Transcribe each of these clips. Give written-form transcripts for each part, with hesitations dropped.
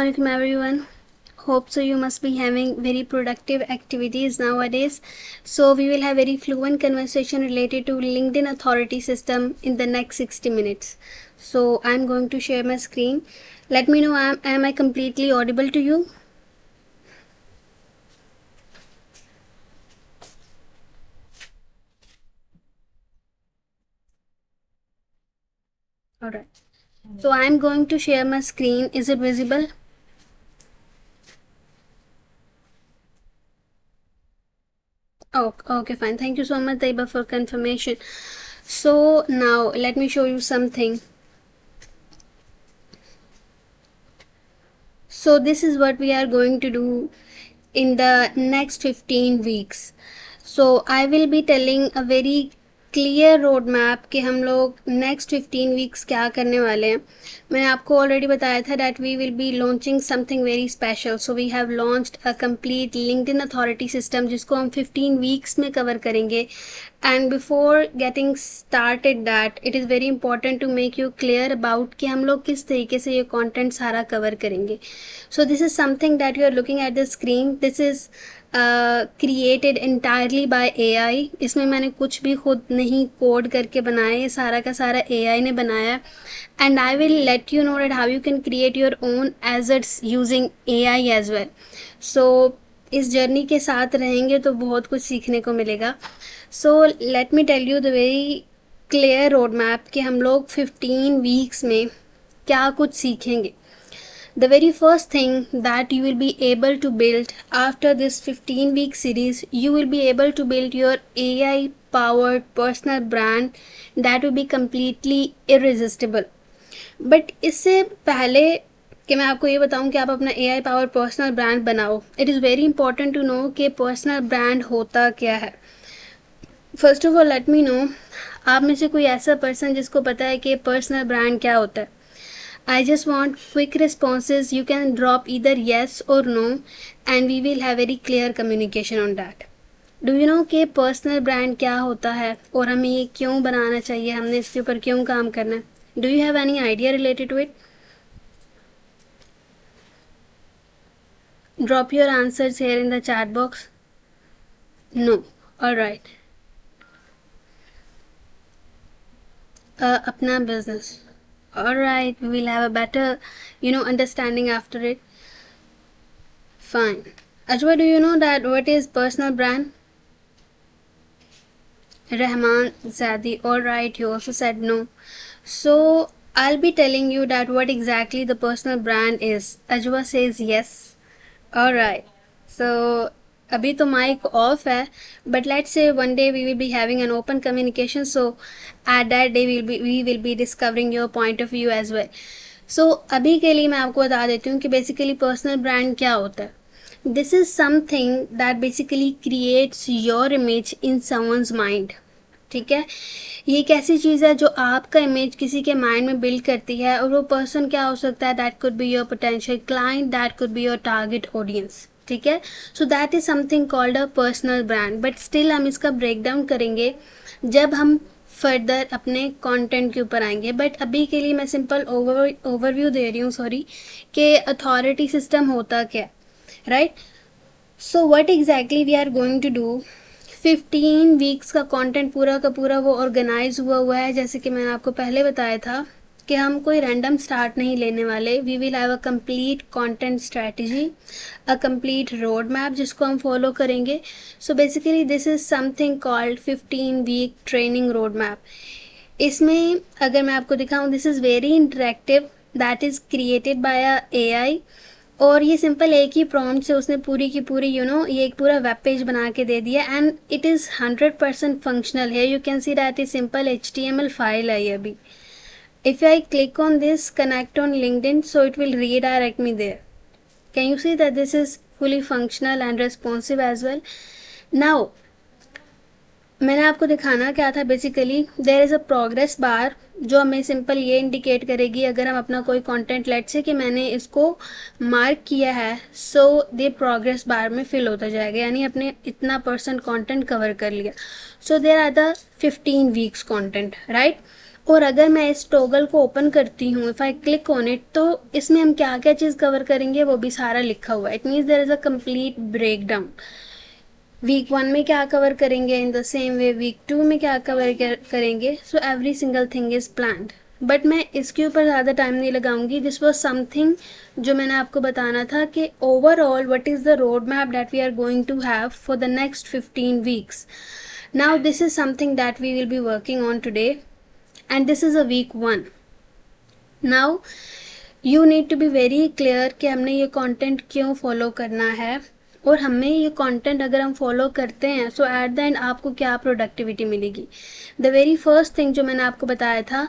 Assalamualaikum everyone. Hope so you must be having very productive activities nowadays. So we will have very fluent conversation related to LinkedIn authority system in the next 60 minutes. So I'm going to share my screen. Let me know am I completely audible to you? Alright. So I'm going to share my screen. Is it visible? Oh, okay, fine. Thank you so much, Taiba, for confirmation. So now let me show you something. So this is what we are going to do in the next 15 weeks. So I will be telling a very clear road map कि हम लोग next 15 weeks क्या करने वाले हैं. मैंने आपको already बताया था that we will be launching something very special. So we have launched a complete LinkedIn authority system जिसको हम 15 वीक्स में कवर करेंगे. And before getting started that it is very important to make you clear about कि हम लोग किस तरीके से ये कॉन्टेंट सारा कवर करेंगे. So this is something that you are looking at the screen. This is created entirely by AI. इसमें मैंने कुछ भी खुद नहीं कोड करके बनाया, ये सारा का सारा एआई ने बनाया. And I will let you know that how you can create your own agents using AI as well. So इस जर्नी के साथ रहेंगे तो बहुत कुछ सीखने को मिलेगा. So let me tell you the very clear road map कि हम लोग 15 वीक्स में क्या कुछ सीखेंगे. The very first thing that you will be able to build after this 15-week series, you will be able to build your AI powered personal brand that will be completely irresistible. But इससे पहले कि मैं आपको ये बताऊं कि आप अपना AI powered personal brand बनाओ, it is very important to know कि personal brand होता क्या है. First of all, let me know आप में से कोई ऐसा पर्सन जिसको पता है कि personal brand क्या होता है. I just want quick responses. You can drop either yes or no and we will have very clear communication on that. Do you know कि personal brand क्या होता है और हमें ये क्यों बनाना चाहिए, हमने इसके ऊपर क्यों काम करना है? Do you have any idea related to it? Drop your answers here in the chat box. No. Alright. अपना business. Alright, we will have a better, understanding after it. Fine. Ajwa, do you know that what is personal brand? Rahman Zadi. Alright, you also said no. So, I'll be telling you that what exactly the personal brand is. Ajwa says yes. Alright. So, अभी तो mic off है, but let's say one day we will be having an open communication, so at that day we will be discovering your point of view as well. So अभी के लिए मैं आपको बता देती हूँ कि basically personal brand क्या होता है. This is something that basically creates your image in someone's mind. ठीक है, ये एक ऐसी चीज़ है जो आपका इमेज किसी के माइंड में बिल्ड करती है, और वो पर्सन क्या हो सकता है, that could be your potential client, that could be your target audience. ठीक है, सो that is something called a personal brand. But still हम इसका ब्रेक डाउन करेंगे जब हम फर्दर अपने कंटेंट के ऊपर आएंगे. बट अभी के लिए मैं सिंपल ओवरव्यू दे रही हूँ, सॉरी, कि अथॉरिटी सिस्टम होता क्या, right. So what exactly we are going to do. 15 weeks का कंटेंट पूरा का पूरा वो ऑर्गेनाइज हुआ है. जैसे कि मैंने आपको पहले बताया था कि हम कोई रैंडम स्टार्ट नहीं लेने वाले. We will have a complete content strategy, a complete road map जिसको हम फॉलो करेंगे. So basically this is something called 15 week training road map. इसमें अगर मैं आपको दिखाऊं, this is very interactive, that is created by a AI. और ये सिंपल एक ही प्रॉम्प्ट से उसने पूरी की पूरी ये एक पूरा वेब पेज बना के दे दिया. एंड इट इज़ 100% फंक्शनल है. You can see that is simple HTML file है ये अभी. If I click on this connect on LinkedIn, so it will redirect me there. Can you see that this is fully functional and responsive as well? Now, मैंने आपको दिखाना क्या था, basically there is a progress bar जो हमें simple ये indicate करेगी अगर हम अपना कोई कंटेंट लेट से कि मैंने इसको मार्क किया है, सो दे प्रोग्रेस बार में फिल होता जाएगा, यानी अपने इतना % कंटेंट कवर कर लिया. So there are the 15 weeks content, right. और अगर मैं इस टॉगल को ओपन करती हूँ, if I click on it, तो इसमें हम क्या क्या चीज़ कवर करेंगे वो भी सारा लिखा हुआ है. It means there is a complete break down. Week 1 में क्या कवर करेंगे, in the same way week 2 में क्या कवर करेंगे. So every single thing is planned. But मैं इसके ऊपर ज़्यादा टाइम नहीं लगाऊंगी. दिस वॉज समथिंग जो मैंने आपको बताना था कि overall what is the road map that we are going to have for the next 15 weeks. Now this is something that we will be working on today, and this is a week 1. Now you need to be very clear कि हमने ये content क्यों follow करना है, और हमें ये content अगर हम फॉलो करते हैं सो एट द एंड आपको क्या प्रोडक्टिविटी मिलेगी. द वेरी फर्स्ट थिंग जो मैंने आपको बताया था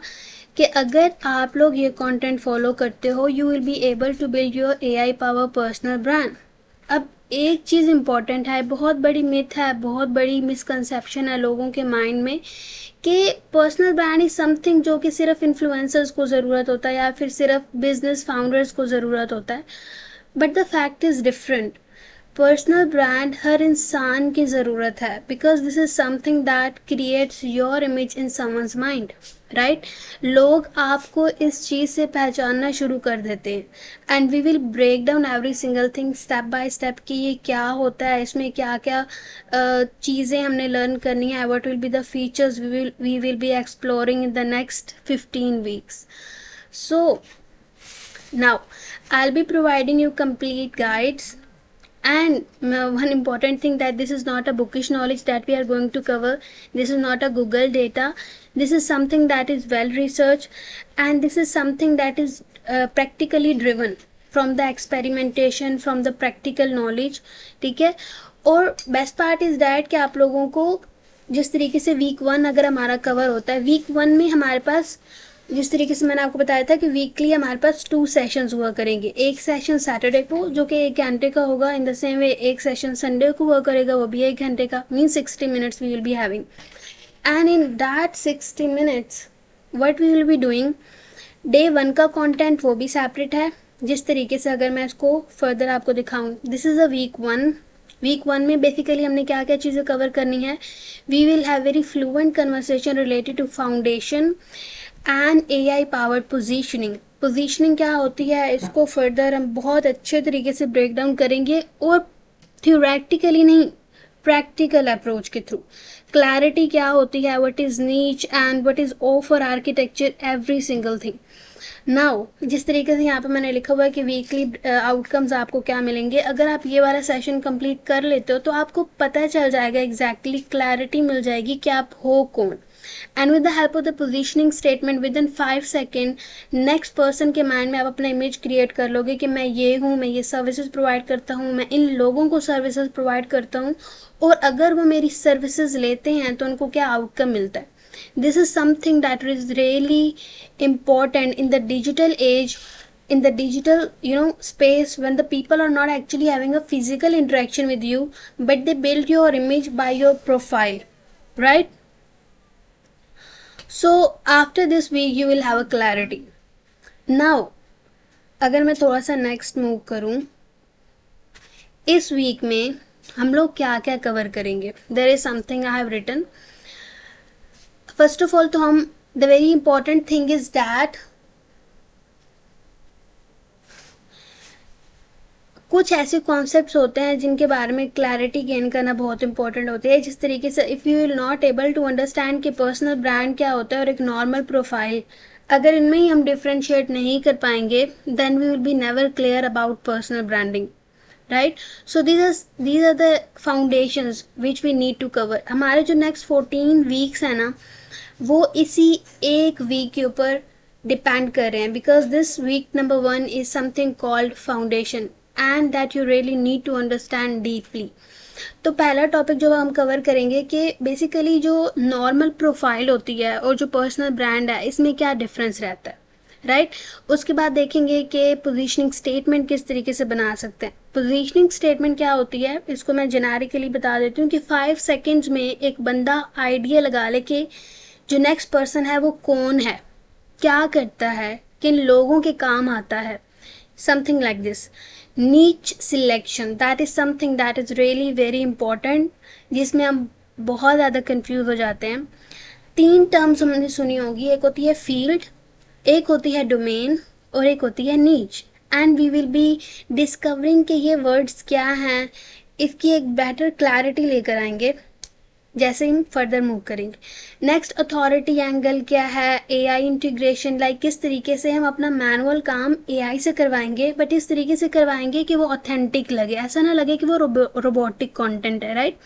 कि अगर आप लोग ये कंटेंट फॉलो करते हो you will be able to build your AI power personal brand. अब एक चीज़ इम्पॉर्टेंट है, बहुत बड़ी मिथ है, बहुत बड़ी मिसकंसेप्शन है लोगों के माइंड में कि पर्सनल ब्रांड इज समथिंग जो कि सिर्फ इन्फ्लुएंसर्स को ज़रूरत होता है या फिर सिर्फ बिजनेस फाउंडर्स को ज़रूरत होता है. But the fact is different. Personal brand हर इंसान की ज़रूरत है, because this is something that creates your image in someone's mind, right. लोग आपको इस चीज़ से पहचानना शुरू कर देते हैं. And we will break down every single thing step by step कि ये क्या होता है, इसमें क्या क्या चीज़ें हमने लर्न करनी है, what will be the features we will be exploring in the next 15 weeks. So now I will be providing you complete guides. And one important thing, that this is not a bookish knowledge that we are going to cover. This is not a Google data. This is something that is well researched, and this is something that is practically driven from the experimentation, from the practical knowledge. ठीक है. और best part is that कि आप लोगों को जिस तरीके से वीक 1 अगर हमारा कवर होता है, वीक 1 में हमारे पास जिस तरीके से मैंने आपको बताया था कि वीकली हमारे पास 2 सेशंस हुआ करेंगे. एक सेशन सैटरडे को जो कि 1 घंटे का होगा. इन द सेम वे एक सेशन संडे को हुआ करेगा, वो भी 1 घंटे का. Mean 60 minutes we will be having. And in that 60 minutes what we will be doing, day 1 का कंटेंट वो भी सेपरेट है. जिस तरीके से अगर मैं इसको फर्दर आपको दिखाऊं, this is a week 1. Week 1 में बेसिकली हमने क्या क्या चीज़ें कवर करनी है. We will have very fluent conversation related to foundation and AI powered positioning. Positioning क्या होती है, इसको फर्दर हम बहुत अच्छे तरीके से ब्रेक डाउन करेंगे, और थ्योरेटिकली नहीं, प्रैक्टिकल अप्रोच के थ्रू. क्लैरिटी क्या होती है, what is niche and what is offer architecture, every single thing. Now जिस तरीके से यहाँ पे मैंने लिखा हुआ है कि वीकली आउटकम्स आपको क्या मिलेंगे, अगर आप ये वाला सेशन कंप्लीट कर लेते हो तो आपको पता चल जाएगा, एग्जैक्टली क्लैरिटी मिल जाएगी कि आप हो कौन. And with the help of the positioning statement with in 5 second next person के माइंड में आप अपना इमेज क्रिएट कर लोगे कि मैं ये हूँ, मैं ये सर्विसेज प्रोवाइड करता हूँ, मैं इन लोगों को सर्विसेज प्रोवाइड करता हूँ, और अगर वो मेरी सर्विसेज लेते हैं तो उनको क्या आउटकम मिलता है. This is something that is really important in the digital age, in the digital space, when the people are not actually having a physical interaction with you, but they build your image by your profile, right? So after this week you will have a clarity. Now अगर मैं थोड़ा सा next move करूं, इस week में हम लोग क्या क्या कवर करेंगे. There is something I have written. First of all तो हम the very important thing is that कुछ ऐसे कॉन्सेप्ट्स होते हैं जिनके बारे में क्लैरिटी गेन करना बहुत इंपॉर्टेंट होती है. जिस तरीके से if you will not able to understand कि पर्सनल ब्रांड क्या होता है और एक नॉर्मल प्रोफाइल, अगर इनमें ही हम डिफ्रेंशिएट नहीं कर पाएंगे, then we will be never clear about personal branding, right. So these are the foundations which we need to cover. हमारे जो नेक्स्ट 14 वीक्स हैं ना, वो इसी एक वीक के ऊपर डिपेंड कर रहे हैं, because this week number 1 is something called foundation and that you really need to understand deeply. तो पहला टॉपिक जो हम कवर करेंगे कि बेसिकली जो नॉर्मल प्रोफाइल होती है और जो पर्सनल ब्रांड है, इसमें क्या डिफरेंस रहता है, राइट. उसके बाद देखेंगे कि पोजीशनिंग स्टेटमेंट किस तरीके से बना सकते हैं. पोजीशनिंग स्टेटमेंट क्या होती है, इसको मैं जेनेरिकली बता देती हूँ कि 5 सेकेंड्स में एक बंदा आइडिया लगा ले कि जो नेक्स्ट पर्सन है वो कौन है, क्या करता है, किन लोगों के काम आता है, समथिंग लाइक दिस. नीच selection, that is something that is really very important, जिसमें हम बहुत ज़्यादा कंफ्यूज हो जाते हैं. तीन टर्म्स हमने सुनी होगी, एक होती है फील्ड, एक होती है डोमेन और एक होती है niche. And we will be discovering कि ये वर्ड्स क्या हैं, इसकी एक बेटर क्लैरिटी लेकर आएंगे जैसे हम फर्दर मूव करेंगे। नेक्स्ट, अथॉरिटी एंगल क्या है, एआई इंटीग्रेशन, लाइक किस तरीके से हम अपना मैनुअल काम एआई से करवाएंगे, बट इस तरीके से करवाएंगे कि वो ऑथेंटिक लगे, ऐसा ना लगे कि वो रोबोटिक कंटेंट है, right.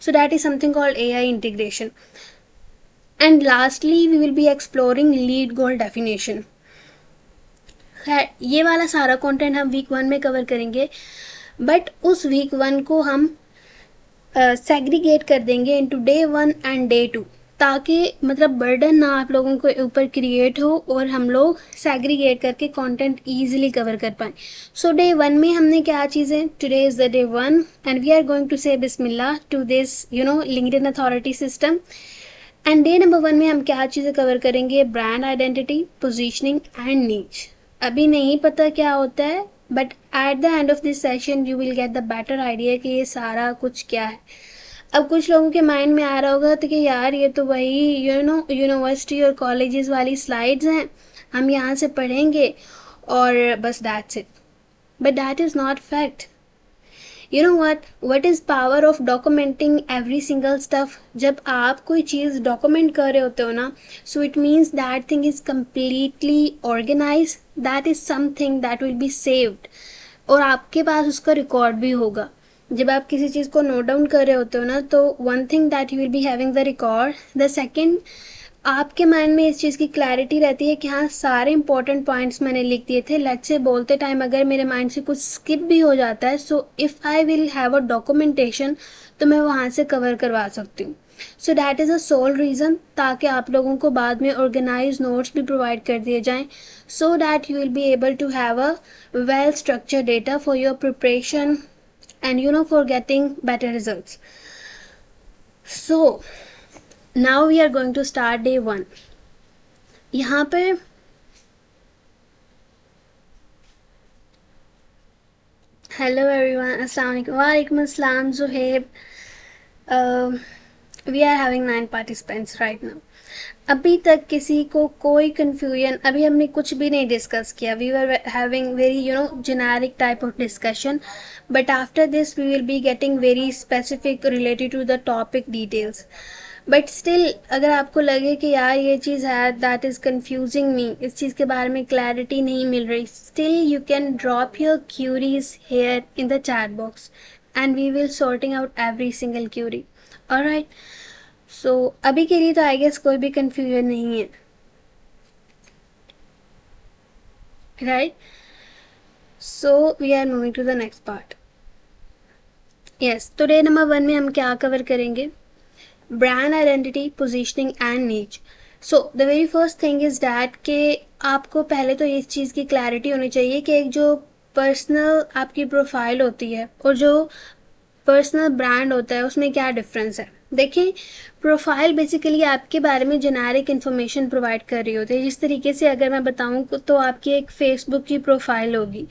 So that is something called AI integration. And lastly we will be exploring lead goal definition. ये वाला सारा कंटेंट हम वीक 1 में कवर करेंगे, बट उस वीक 1 को हम सेग्रीगेट कर देंगे इनटू डे 1 एंड डे 2, ताकि मतलब बर्डन ना आप लोगों के ऊपर क्रिएट हो और हम लोग सेग्रीगेट करके कंटेंट इजीली कवर कर पाएँ। सो डे 1 में हमने क्या चीज़ें, today is the day 1 and we are going to say बिस्मिल्लाह to this LinkedIn authority system. And day number 1 में हम क्या चीज़ें कवर करेंगे, ब्रांड आइडेंटिटी, पोजीशनिंग एंड नीच। अभी नहीं पता क्या होता है, but at the end of this session you will get the better idea कि ये सारा कुछ क्या है। अब कुछ लोगों के माइंड में आ रहा होगा तो कि यार ये तो वही यूनिवर्सिटी और कॉलेजेस वाली स्लाइड्स हैं, हम यहाँ से पढ़ेंगे और बस that's it, but that is not fact. You know what is power of documenting every single stuff? जब आप कोई चीज़ डॉक्यूमेंट कर रहे होते हो ना, so it means that thing is completely organized, that is something that will be saved, और आपके पास उसका रिकॉर्ड भी होगा। जब आप किसी चीज़ को नोट डाउन कर रहे होते हो ना, तो one thing that you will be having the record, the second आपके माइंड में इस चीज़ की क्लैरिटी रहती है कि हाँ सारे इंपॉर्टेंट पॉइंट्स मैंने लिख दिए थे, लेट्स से बोलते टाइम अगर मेरे माइंड से कुछ स्किप भी हो जाता है, so if I will have a documentation तो मैं वहाँ से कवर करवा सकती हूँ। सो that is a soul reason, ताकि आप लोगों को बाद में ऑर्गेनाइज नोट्स भी प्रोवाइड कर दिए जाएं, so that you will be able to have a well structure data for your preparation and for getting better results. So now we are going to start day 1. यहाँ पे hello everyone, अस्सलाम वालेकुम। वालेकुम अस्सलाम Zuhaib. We are having 9 participants right now. अभी तक किसी को कोई कन्फ्यूजन, अभी हमने कुछ भी नहीं डिस्कस किया, we were having very generic type of discussion, but after this we will be getting very specific related to the topic details. But still अगर आपको लगे कि यार ये चीज़ है दैट इज़ कन्फ्यूजिंग मी, इस चीज़ के बारे में क्लैरिटी नहीं मिल रही, still you can drop your queries here in the chat box and we will sorting out every single query. Alright, so अभी के लिए तो आई गेस कोई भी कंफ्यूजन नहीं है, right. So we are moving to the next part. Yes, तो day number 1 में हम क्या कवर करेंगे, ब्रांड आइडेंटिटी, पोजीशनिंग एंड नीच। So the very first thing is that कि आपको पहले तो इस चीज़ की क्लैरिटी होनी चाहिए कि एक जो पर्सनल आपकी प्रोफाइल होती है और जो पर्सनल ब्रांड होता है उसमें क्या डिफरेंस है। देखिए, प्रोफाइल बेसिकली आपके बारे में जेनेरिक इन्फॉर्मेशन प्रोवाइड कर रही होती है। जिस तरीके से अगर मैं बताऊं तो आपकी एक फ़ेसबुक की प्रोफाइल होगी,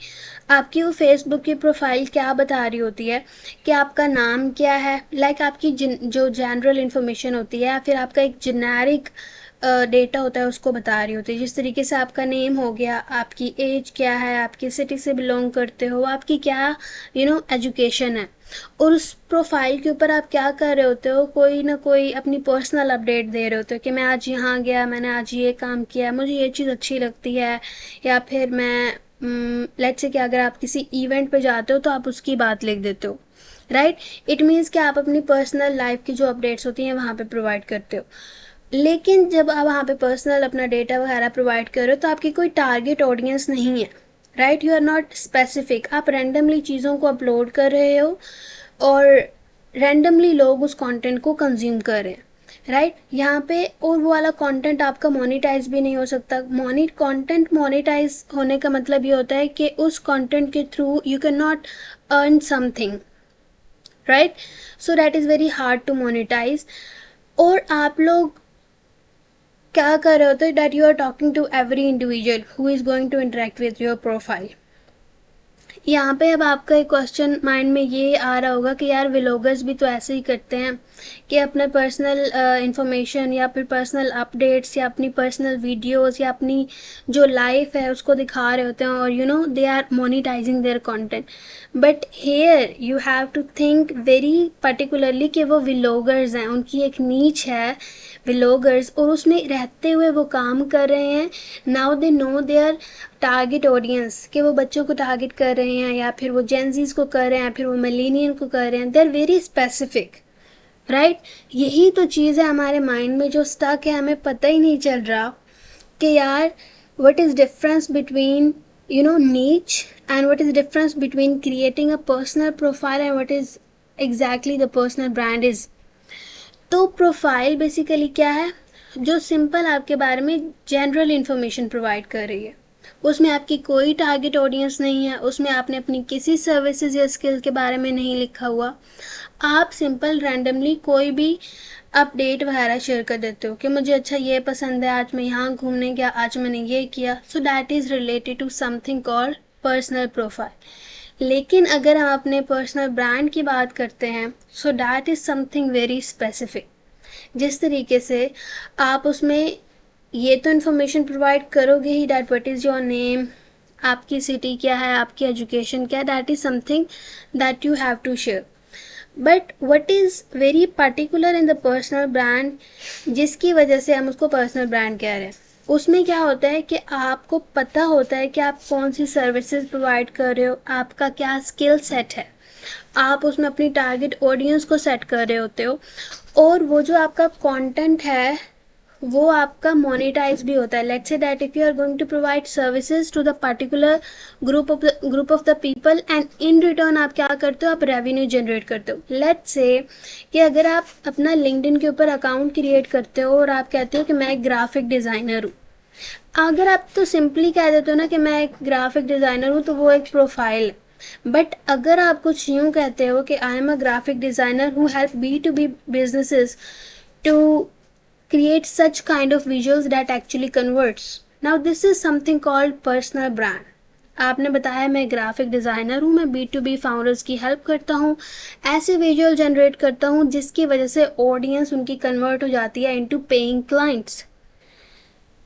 आपकी वो फेसबुक की प्रोफाइल क्या बता रही होती है कि आपका नाम क्या है, लाइक आपकी जो जनरल इन्फॉर्मेशन होती है, या फिर आपका एक जेनेरिक डेटा होता है उसको बता रही होती है। जिस तरीके से आपका नेम हो गया, आपकी एज क्या है, आप किस सिटी से बिलोंग करते हो, आपकी क्या एजुकेशन है, और उस प्रोफाइल के ऊपर आप क्या कर रहे होते हो, कोई ना कोई अपनी पर्सनल अपडेट दे रहे होते हो कि मैं आज यहाँ गया, मैंने आज ये काम किया, मुझे ये चीज़ अच्छी लगती है, या फिर मैं लेट्स से कि अगर आप किसी इवेंट पे जाते हो तो आप उसकी बात लिख देते हो, राइट। इट मीन्स कि आप अपनी पर्सनल लाइफ की जो अपडेट्स होती हैं वहाँ पे प्रोवाइड करते हो। लेकिन जब आप वहाँ पे पर्सनल अपना डेटा वगैरह प्रोवाइड कर रहे हो तो आपकी कोई टारगेट ऑडियंस नहीं है, right. You are not specific, आप रैंडमली चीज़ों को अपलोड कर रहे हो और रैंडमली लोग उस कंटेंट को कंज्यूम कर रहे हैं, राइट। यहाँ पे और वो वाला कंटेंट आपका मोनेटाइज भी नहीं हो सकता। कंटेंट मोनेटाइज होने का मतलब ये होता है कि उस कंटेंट के through you can not earn something, right. So that is very hard to monetize. और आप लोग क्या कर रहे होते हैं, that you are talking to every individual who is going to interact with your profile. यहाँ पे अब आपका एक क्वेश्चन माइंड में ये आ रहा होगा कि यार व्लॉगर्स भी तो ऐसे ही करते हैं, कि अपना पर्सनल इंफॉर्मेशन या फिर पर्सनल अपडेट्स या अपनी पर्सनल वीडियोस या अपनी जो लाइफ है उसको दिखा रहे होते हैं, और you know they are monetizing their content. But here you have to think very particularly कि वो व्लॉगर्स हैं, उनकी एक नीच है व्लॉगर्स, और उसमें रहते हुए वो काम कर रहे हैं. Now they know their target audience, कि वो बच्चों को टारगेट कर रहे हैं या फिर वो जेंजीज को कर रहे हैं, फिर वो मिलेनियन को कर रहे हैं. They are very specific, right. यही तो चीज़ है हमारे माइंड में जो स्टक है, हमें पता ही नहीं चल रहा कि यार what is difference between niche, and what is difference between creating a personal profile and what is exactly the personal brand is. तो प्रोफाइल बेसिकली क्या है, जो सिंपल आपके बारे में जनरल इंफॉर्मेशन प्रोवाइड कर रही है. उसमें आपकी कोई टारगेट ऑडियंस नहीं है, उसमें आपने अपनी किसी सर्विसेज या स्किल के बारे में नहीं लिखा हुआ. आप सिंपल रैंडमली कोई भी अपडेट वगैरह शेयर कर देते हो कि मुझे अच्छा ये पसंद है, आज मैं यहाँ घूमने गया, आज मैंने ये किया. So that is related to something called personal profile. लेकिन अगर हम अपने पर्सनल ब्रांड की बात करते हैं, सो that is something very specific. जिस तरीके से आप उसमें ये तो इन्फॉर्मेशन प्रोवाइड करोगे ही, that what is your name, आपकी सिटी क्या है, आपकी एजुकेशन क्या है, that is something that you have to share. But what is very particular in the personal brand, जिसकी वजह से हम उसको पर्सनल ब्रांड कह रहे हैं, उसमें क्या होता है कि आपको पता होता है कि आप कौन सी सर्विसेज प्रोवाइड कर रहे हो, आपका क्या स्किल सेट है, आप उसमें अपनी टारगेट ऑडियंस को सेट कर रहे होते हो, और वो जो आपका कंटेंट है वो आपका मोनेटाइज भी होता है. Let's say that if you are going to provide services to the particular group of the people, and in return आप क्या करते हो, आप रेवेन्यू जनरेट करते हो. लेट्स से कि अगर आप अपना लिंक्डइन के ऊपर अकाउंट क्रिएट करते हो और आप कहते हो कि मैं एक ग्राफिक डिज़ाइनर हूँ, अगर आप तो सिंपली कह देते हो ना कि मैं एक ग्राफिक डिज़ाइनर हूँ, तो वो एक प्रोफाइल है. बट अगर आप कुछ यूँ कहते हो कि I am a graphic designer who help B2B businesses to create such kind of visuals that actually converts. Now this is something called personal brand. आपने बताया मैं ग्राफिक डिज़ाइनर हूँ, मैं B2B फाउंडर्स की हेल्प करता हूँ, ऐसे विजुअल जनरेट करता हूँ जिसकी वजह से ऑडियंस उनकी कन्वर्ट हो जाती है into paying clients.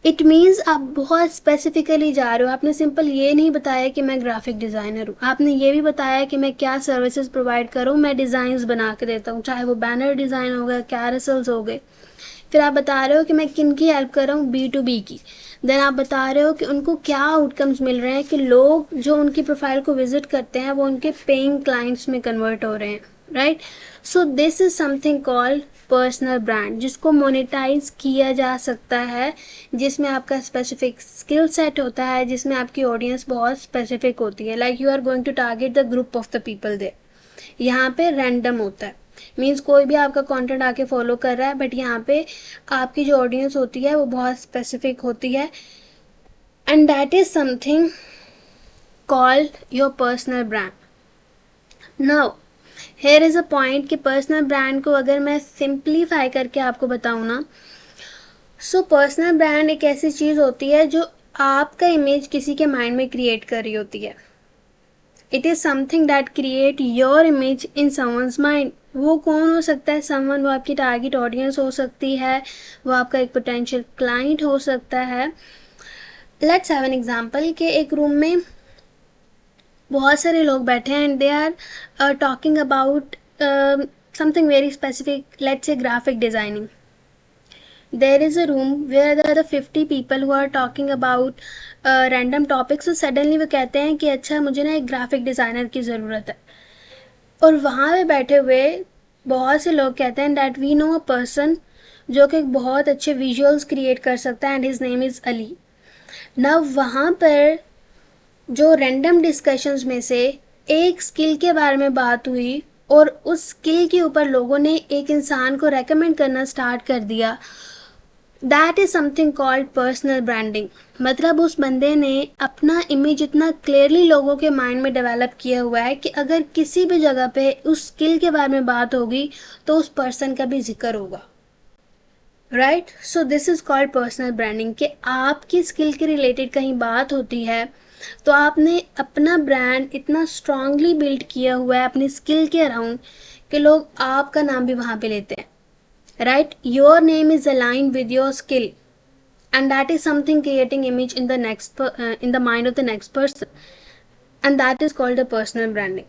It means आप बहुत स्पेसिफिकली जा रहे हो. आपने सिंपल ये नहीं बताया कि मैं ग्राफिक डिज़ाइनर हूँ, आपने ये भी बताया कि मैं क्या सर्विसेज प्रोवाइड करूँ. मैं डिज़ाइंस बना के देता हूँ, चाहे वो बैनर डिज़ाइन हो गए, कैरोसेल्स हो गए. फिर आप बता रहे हो कि मैं किन की हेल्प कर रहा हूँ, B2B की. देन आप बता रहे हो कि उनको क्या आउटकम्स मिल रहे हैं, कि लोग जो उनकी प्रोफाइल को विजिट करते हैं वो उनके पेइंग क्लाइंट्स में कन्वर्ट हो रहे हैं, right. So this is something called personal brand, जिसको मोनेटाइज किया जा सकता है, जिसमें आपका स्पेसिफिक स्किल सेट होता है, जिसमें आपकी ऑडियंस बहुत स्पेसिफिक होती है. Like you are going to target the group of the people there. यहाँ पे रैंडम होता है, मीन्स कोई भी आपका कंटेंट आके फॉलो कर रहा है, बट यहाँ पे आपकी जो ऑडियंस होती है वो बहुत स्पेसिफिक होती है, and that is something called your personal brand. Now here is a point कि पर्सनल ब्रांड को अगर मैं सिंप्लीफाई करके आपको बताऊँ ना, सो पर्सनल ब्रांड एक ऐसी चीज़ होती है जो आपका इमेज किसी के माइंड में क्रिएट कर रही होती है. It is something that create your image in someone's mind. वो कौन हो सकता है समवन, वो आपकी टारगेट ऑडियंस हो सकती है, वो आपका एक पोटेंशियल क्लाइंट हो सकता है. लेट्स हैव एन एग्जांपल कि एक रूम में बहुत सारे लोग बैठे हैं, and they are talking about something very specific, let's say graphic designing. there is a room where there are 50 people who are talking about random topics. so suddenly वो कहते हैं कि अच्छा मुझे ना एक ग्राफिक डिज़ाइनर की ज़रूरत है, और वहाँ पे बैठे हुए बहुत से लोग कहते हैं that we know a person जो कि बहुत अच्छे विजुअल्स क्रिएट कर सकता है, and his name is Ali. ना वहाँ पर जो रैंडम डिस्कशंस में से एक स्किल के बारे में बात हुई, और उस स्किल के ऊपर लोगों ने एक इंसान को रेकमेंड करना स्टार्ट कर दिया. That is something called personal branding. मतलब उस बंदे ने अपना इमेज इतना क्लियरली लोगों के माइंड में डेवलप किया हुआ है कि अगर किसी भी जगह पे उस स्किल के बारे में बात होगी तो उस पर्सन का भी जिक्र होगा, right. So this is called personal branding. कि आपकी स्किल के रिलेटेड कहीं बात होती है तो आपने अपना ब्रांड इतना स्ट्रांगली बिल्ड किया हुआ है अपनी स्किल के अराउंड कि लोग आपका नाम भी वहाँ पे लेते हैं, right? Your name is aligned with your skill, and that is something creating image in the in the mind of the next person, and that is called a personal branding,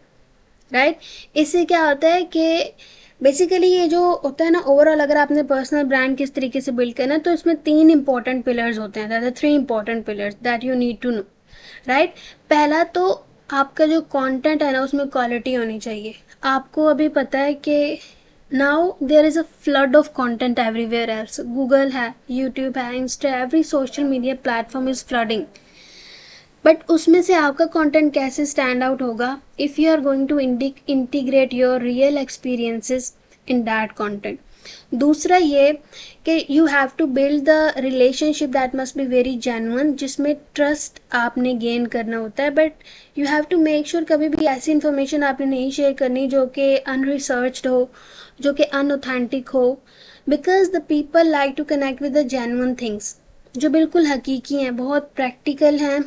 right? इससे क्या होता है कि basically ये जो होता है ना, ओवरऑल अगर आपने पर्सनल ब्रांड किस तरीके से बिल्ड करना है तो इसमें 3 इंपॉर्टेंट पिलर्स होते हैं, that are 3 important pillars that you need to know, right? पहला तो आपका जो कंटेंट है ना उसमें क्वालिटी होनी चाहिए। आपको अभी पता है कि now there is a flood of content everywhere else, Google है, यूट्यूब है, Insta, every social media platform is flooding, but उसमें से आपका कंटेंट कैसे स्टैंड आउट होगा? If you are going to integrate your real experiences in that content. दूसरा ये कि you have to build the relationship that must be very genuine, जिसमें trust आपने गेन करना होता है, but you have to make sure कभी भी ऐसी इन्फॉर्मेशन आपने नहीं शेयर करनी जो कि अनरिसर्च्ड हो, जो कि अनऑथेंटिक हो, because the people like to connect with the genuine things, जो बिल्कुल हकीकी हैं, बहुत प्रैक्टिकल हैं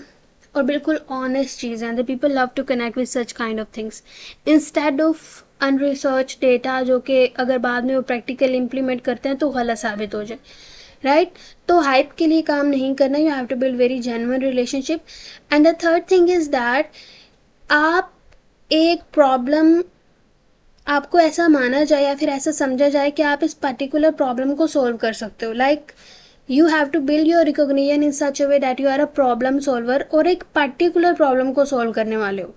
और बिल्कुल ऑनेस्ट चीज़ हैं। The people love to connect with such kind of things instead of unresearched data, जो कि अगर बाद में वो प्रैक्टिकल इम्प्लीमेंट करते हैं तो गलत साबित हो जाए, राइट? तो हाइप के लिए काम नहीं करना, you have to build very genuine relationship. And the third thing is that आप एक प्रॉब्लम, आपको ऐसा माना जाए या फिर ऐसा समझा जाए कि आप इस पर्टिकुलर प्रॉब्लम को सोल्व कर सकते हो, like you have to build your recognition in such a way that you are a problem solver और एक पर्टिकुलर प्रॉब्लम को सॉल्व करने वाले हो।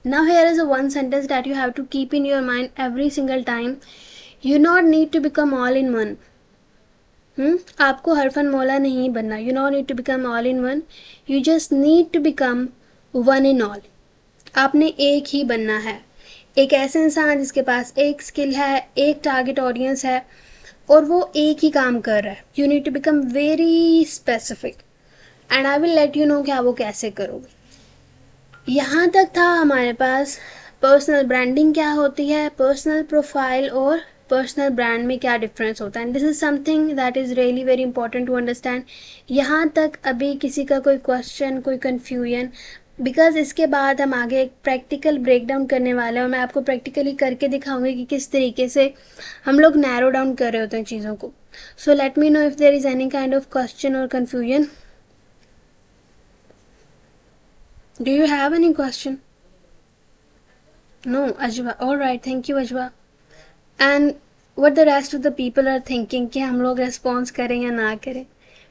Now here is a one sentence that you have to keep in your mind every single time, you not need to become all in one. आपको हरफन मौला नहीं बनना, you not need to become all in one, you just need to become one in all. आपने एक ही बनना है, एक ऐसे इंसान जिसके पास एक स्किल है, एक टारगेट ऑडियंस है और वो एक ही काम कर रहा है। You need to become very specific and I will let you know कि आप वो कैसे करोगे। यहाँ तक था हमारे पास पर्सनल ब्रांडिंग क्या होती है, पर्सनल प्रोफाइल और पर्सनल ब्रांड में क्या डिफरेंस होता है। This is something that is really very important to understand. यहाँ तक अभी किसी का कोई क्वेश्चन, कोई कन्फ्यूजन? बिकॉज इसके बाद हम आगे एक प्रैक्टिकल ब्रेक डाउन करने वाले हैं और मैं आपको प्रैक्टिकली करके दिखाऊंगी कि किस तरीके से हम लोग नैरो डाउन कर रहे होते हैं चीज़ों को। So let me know if there is any kind of question और confusion. Do you have any question? No Ajwa, all right, thank you Ajwa. And what the rest of the people are thinking कि हम लोग response करें या ना करें?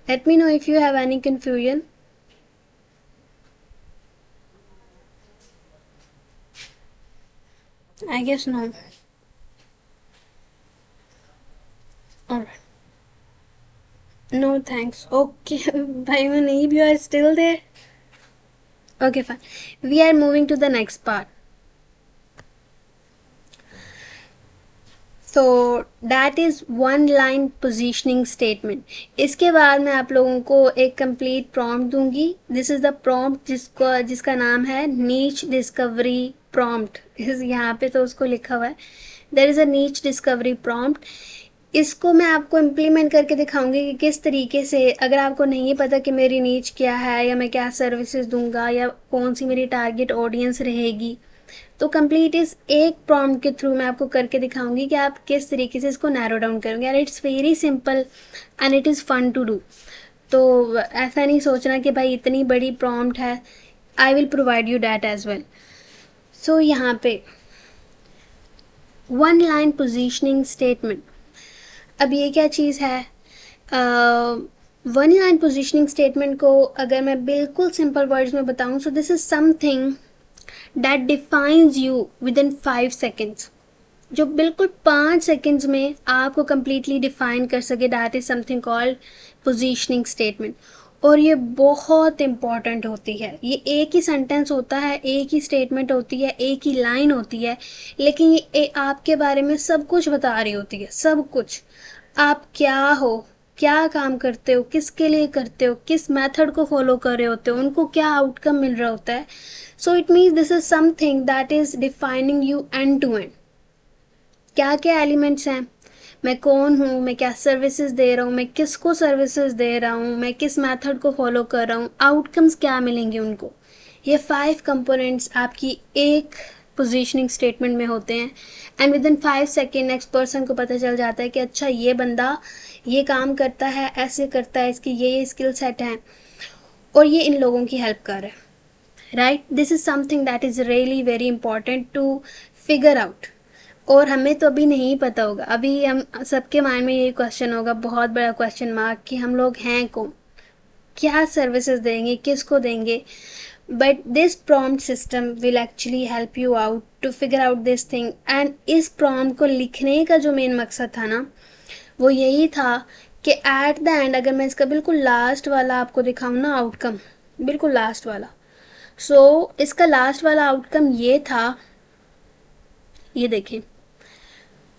Late me know if you have any confusion. I guess no. Alright. No thanks. Okay, Bhai Muneeb, you are still there? Okay, fine. We are moving to the next part. So that is one line positioning statement. इसके बाद मैं आप लोगों को एक complete prompt दूंगी. This is the prompt जिसका नाम है niche discovery prompt. यहाँ पे तो उसको लिखा हुआ है there is a niche discovery prompt. इसको मैं आपको इम्प्लीमेंट करके दिखाऊंगी कि किस तरीके से, अगर आपको नहीं पता कि मेरी नीच क्या है या मैं क्या सर्विसेज दूंगा या कौन सी मेरी टारगेट ऑडियंस रहेगी, तो कंप्लीट इस एक प्रॉम्प्ट के थ्रू मैं आपको करके दिखाऊंगी कि आप किस तरीके से इसको नैरो डाउन करोगे। And it's very simple and it is fun to do. तो ऐसा नहीं सोचना कि भाई इतनी बड़ी प्रॉम्प्ट है, I will provide you that as well. So यहाँ पे वन लाइन पोजिशनिंग स्टेटमेंट, अब ये क्या चीज़ है? वन लाइन पोजिशनिंग स्टेटमेंट को अगर मैं बिल्कुल सिंपल वर्ड्स में बताऊँ, सो this is something that defines you with in 5 seconds, जो बिल्कुल 5 सेकेंड्स में आपको कंप्लीटली डिफाइन कर सके। That is something called positioning statement. और ये बहुत इम्पॉर्टेंट होती है। ये एक ही सेंटेंस होता है, एक ही स्टेटमेंट होती है, एक ही लाइन होती है, लेकिन ये आपके बारे में सब कुछ बता रही होती है। सब कुछ, आप क्या हो, क्या काम करते हो, किसके लिए करते हो, किस मेथड को फॉलो कर रहे होते हो, उनको क्या आउटकम मिल रहा होता है। So it means this is something that is defining you end to end. क्या क्या एलिमेंट्स हैं, मैं कौन हूँ, मैं क्या सर्विसेज दे रहा हूँ, मैं किसको सर्विसेज दे रहा हूँ, मैं किस मेथड को फॉलो कर रहा हूँ, आउटकम्स क्या मिलेंगे उनको। ये 5 कंपोनेंट्स आपकी एक पोजीशनिंग स्टेटमेंट में होते हैं, and with in 5 second next person को पता चल जाता है कि अच्छा ये बंदा ये काम करता है, ऐसे करता है, इसकी ये स्किल सेट हैं और ये इन लोगों की हेल्प कर रहा है, right. This is something that is really very important to figure out. और हमें तो अभी नहीं पता होगा, अभी हम सबके माइंड में यही क्वेश्चन होगा, बहुत बड़ा क्वेश्चन मार्क, कि हम लोग हैं कौन, क्या सर्विसेज देंगे, किसको देंगे। But this prompt system will actually help you out to figure out this thing. And इस प्रॉम्प्ट को लिखने का जो मेन मकसद था ना, वो यही था कि एट द एंड, अगर मैं इसका बिल्कुल लास्ट वाला आपको दिखाऊँ ना आउटकम, बिल्कुल लास्ट वाला, सो इसका लास्ट वाला आउटकम ये था, ये देखें,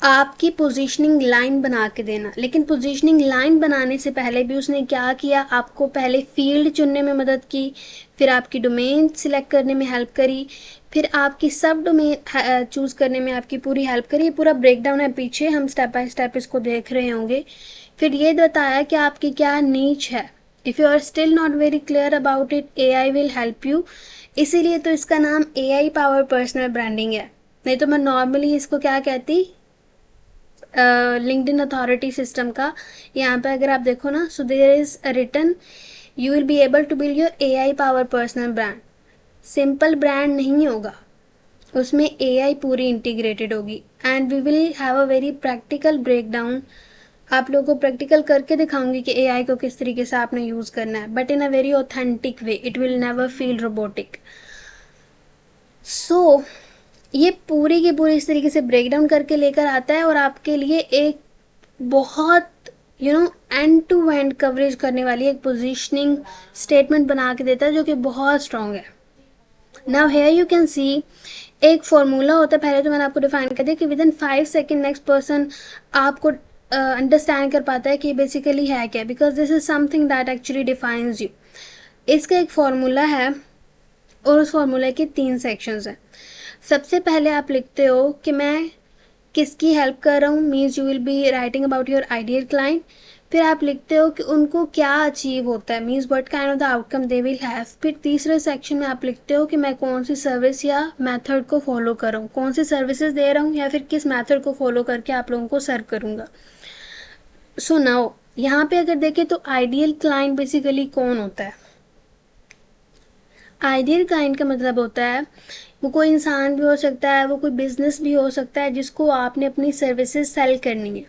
आपकी पोजीशनिंग लाइन बना के देना। लेकिन पोजीशनिंग लाइन बनाने से पहले भी उसने क्या किया, आपको पहले फील्ड चुनने में मदद की, फिर आपकी डोमेन सिलेक्ट करने में हेल्प करी, फिर आपकी सब डोमेन चूज़ करने में आपकी पूरी हेल्प करी। पूरा ब्रेकडाउन है पीछे, हम स्टेप बाय स्टेप इसको देख रहे होंगे। फिर ये बताया कि आपकी क्या नीच है। If you are still not very clear about it, AI will help you. इसीलिए तो इसका नाम AI पावर पर्सनल ब्रांडिंग है, नहीं तो मैं नॉर्मली इसको क्या कहती, लिंक्डइन अथॉरिटी सिस्टम का। यहाँ पे अगर आप देखो ना, so there is written you will be able to build your AI power personal brand. Simple brand नहीं होगा, उसमें AI पूरी इंटीग्रेटेड होगी। And we will have a very practical break down, आप लोगों को प्रैक्टिकल करके दिखाऊंगी कि AI को किस तरीके से आपने यूज़ करना है, but in a very authentic way, it will never feel robotic. So ये पूरी की पूरी इस तरीके से ब्रेक डाउन करके लेकर आता है और आपके लिए एक बहुत एंड टू एंड कवरेज करने वाली एक पोजीशनिंग स्टेटमेंट बना के देता है, जो कि बहुत स्ट्रांग है। Now here you can see, एक फॉर्मूला होता है, पहले तो मैंने आपको डिफाइन कर दिया कि with in 5 second next person आपको अंडरस्टैंड कर पाता है कि बेसिकली है क्या, because this is something that actually defines you. इसका एक फॉर्मूला है और उस फॉर्मूले के 3 सेक्शंस हैं। सबसे पहले आप लिखते हो कि मैं किसकी हेल्प कर रहा हूँ, means you will be writing about your ideal client. फिर आप लिखते हो कि उनको क्या अचीव होता है, means what kind of the outcome they will have. फिर तीसरे सेक्शन में आप लिखते हो कि मैं कौन सी सर्विस या मेथड को फॉलो कर रहा हूँ, कौन सी सर्विसेज दे रहा हूँ या फिर किस मेथड को फॉलो करके आप लोगों को सर्व करूँगा। सो नाउ यहाँ पे अगर देखें तो आइडियल क्लाइंट बेसिकली कौन होता है। आइडियल क्लाइंट का मतलब होता है वो कोई इंसान भी हो सकता है, वो कोई बिजनेस भी हो सकता है जिसको आपने अपनी सर्विसेज सेल करनी है।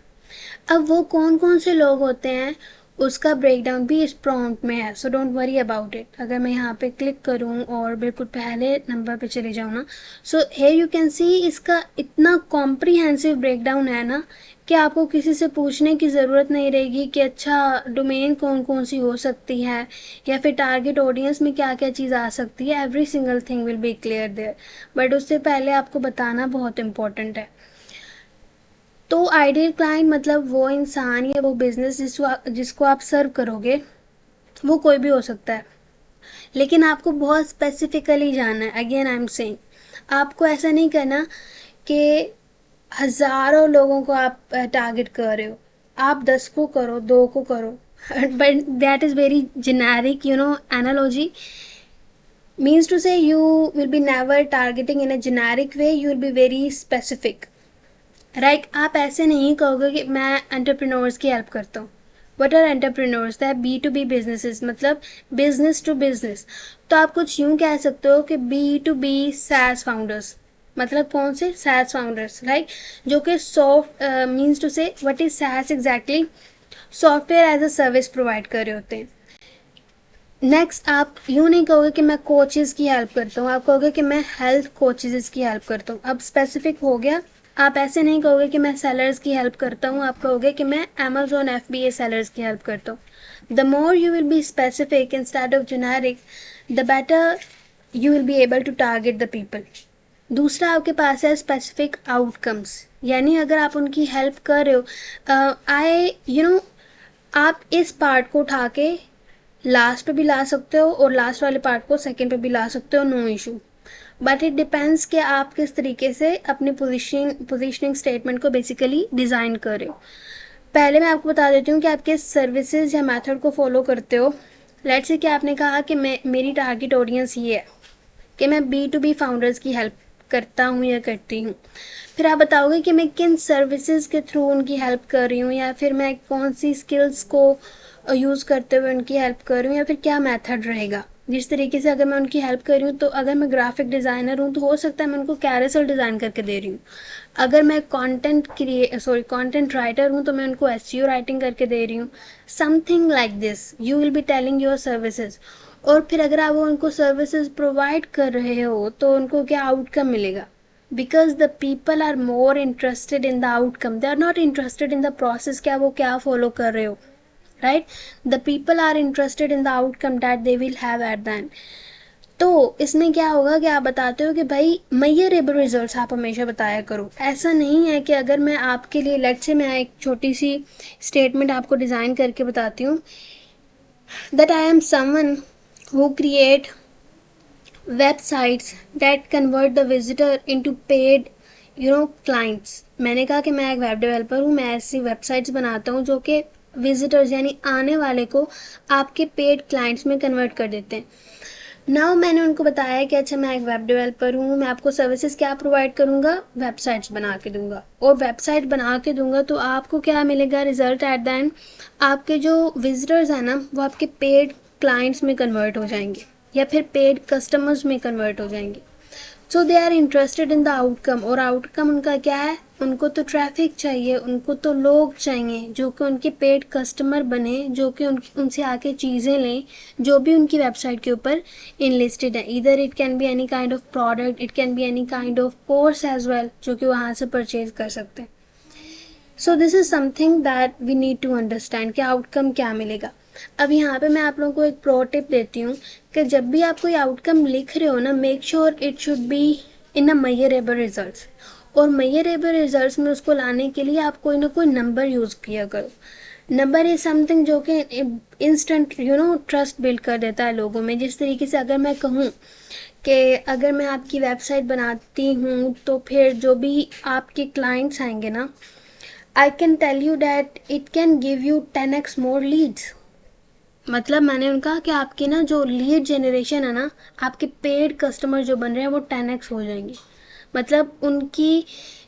अब वो कौन कौन से लोग होते हैं उसका ब्रेकडाउन भी इस प्रॉम्प्ट में है, so don't worry about it. अगर मैं यहाँ पे क्लिक करूँ और बिल्कुल पहले नंबर पे चले जाऊँ ना, so here you can see इसका इतना कॉम्प्रिहेंसिव ब्रेकडाउन है ना कि आपको किसी से पूछने की ज़रूरत नहीं रहेगी कि अच्छा डोमेन कौन कौन सी हो सकती है या फिर टारगेट ऑडियंस में क्या क्या चीज़ आ सकती है। Every single thing will be clear there, but उससे पहले आपको बताना बहुत इंपॉर्टेंट है। तो आइडियल क्लाइंट मतलब वो इंसान या वो बिजनेस जिसको आप सर्व करोगे, वो कोई भी हो सकता है, लेकिन आपको बहुत स्पेसिफिकली जानना है। अगेन आई एम सेइंग, आपको ऐसा नहीं करना कि हज़ारों लोगों को आप टारगेट कर रहे हो, आप 10 को करो, 2 को करो, but that is very generic analogy. means to say you will be never targeting in a generic way, you will be very specific, right. आप ऐसे नहीं कहोगे कि मैं एंटरप्रेन्योर्स की हेल्प करता हूँ। What are entrepreneurs? That B2B businesses, मतलब बिजनेस टू बिजनेस। तो आप कुछ यूँ कह सकते हो कि B2B SaaS फाउंडर्स, मतलब कौन से SaaS फाउंडर्स, राइट, जो कि soft means to say what is SaaS exactly, software as a service provide कर रहे होते हैं। नेक्स्ट, आप यूँ नहीं कहोगे कि मैं कोचेज़ की हेल्प करता हूँ, आप कहोगे कि मैं हेल्थ कोचेज़ की हेल्प करता हूँ। अब स्पेसिफिक हो गया। आप ऐसे नहीं कहोगे कि मैं सेलर्स की हेल्प करता हूँ, आप कहोगे कि मैं Amazon FBA सेलर्स की हेल्प करता हूँ। The more you will be specific instead of generic, the better you will be able to target the people. दूसरा आपके पास है स्पेसिफिक आउटकम्स, यानी अगर आप उनकी हेल्प कर रहे हो, आप इस पार्ट को उठा के लास्ट पे भी ला सकते हो और लास्ट वाले पार्ट को सेकंड पे भी ला सकते हो, no issue. But it depends कि आप किस तरीके से अपनी पोजीशनिंग स्टेटमेंट को बेसिकली डिज़ाइन कर रहे हो। पहले मैं आपको बता देती हूँ कि आप किस सर्विसेज या मेथड को फॉलो करते हो। लेट्स से कि आपने कहा कि मेरी टारगेट ऑडियंस ये है कि मैं B2B फाउंडर्स की हेल्प करता हूँ या करती हूँ। फिर आप बताओगे कि मैं किन सर्विसेज के थ्रू उनकी हेल्प कर रही हूँ, या फिर मैं कौन सी स्किल्स को यूज़ करते हुए उनकी हेल्प कर रही हूँ, या फिर क्या मेथड रहेगा। जिस तरीके से अगर मैं उनकी हेल्प कर रही हूँ, तो अगर मैं ग्राफिक डिज़ाइनर हूँ तो हो सकता है मैं उनको कैरोसेल डिज़ाइन करके दे रही हूँ। अगर मैं कंटेंट राइटर हूँ तो मैं उनको एसईओ राइटिंग करके दे रही हूँ। Something like this you will be telling your services. और फिर अगर आप उनको सर्विसेज प्रोवाइड कर रहे हो तो उनको क्या आउटकम मिलेगा, because the people are more interested in the outcome, they are not interested in the process, क्या वो क्या फॉलो कर रहे हो, right. The people are interested in the outcome that they will have at the end. तो इसमें क्या होगा कि आप बताते हो कि भाई मेजरेबल रिजल्ट्स आप हमेशा बताया करो। ऐसा नहीं है कि अगर मैं आपके लिए, लेट्स से मैं एक छोटी सी स्टेटमेंट आपको डिज़ाइन करके बताती हूँ, that I am someone who create websites that convert the visitor into paid clients। मैंने कहा कि मैं एक वेब डेवलपर हूँ, मैं ऐसी वेबसाइट्स बनाता हूँ जो कि विजिटर्स यानी आने वाले को आपके पेड क्लाइंट्स में कन्वर्ट कर देते हैं। नाउ मैंने उनको बताया कि अच्छा मैं एक वेब डेवलपर हूँ, मैं आपको सर्विसेज क्या प्रोवाइड करूँगा, वेबसाइट्स बना के दूंगा। और वेबसाइट बना के दूंगा तो आपको क्या मिलेगा रिजल्ट एट द एंड, आपके जो विजिटर्स हैं ना वो आपके पेड क्लाइंट्स में कन्वर्ट हो जाएंगे या फिर पेड कस्टमर्स में कन्वर्ट हो जाएंगे। So they are interested in the outcome. और आउटकम उनका क्या है, उनको तो ट्रैफिक चाहिए, उनको तो लोग चाहिए जो कि उनके पेड कस्टमर बने, जो कि उनसे आके चीज़ें लें जो भी उनकी वेबसाइट के ऊपर इनलिस्टेड है। इधर it can be any kind of product, it can be any kind of course as well, जो कि वहाँ से परचेज कर सकते हैं। So this is something that we need to understand कि आउटकम क्या मिलेगा। अब यहाँ पे मैं आप लोगों को एक प्रो टिप देती हूँ कि जब भी आप कोई आउटकम लिख रहे हो ना, make sure it should be in a measurable results. और मेजरेबल रिजल्ट्स में उसको लाने के लिए आप कोई ना कोई नंबर यूज़ किया करो। नंबर इज समथिंग जो कि इंस्टेंट ट्रस्ट बिल्ड कर देता है लोगों में। जिस तरीके से अगर मैं कहूँ कि अगर मैं आपकी वेबसाइट बनाती हूँ तो फिर जो भी आपके क्लाइंट्स आएंगे ना, I can tell you that it can give you 10x more leads. मतलब मैंने उनका कि आपकी ना जो लीड जनरेशन है ना, आपके पेड कस्टमर जो बन रहे हैं वो 10x हो जाएंगे। मतलब उनकी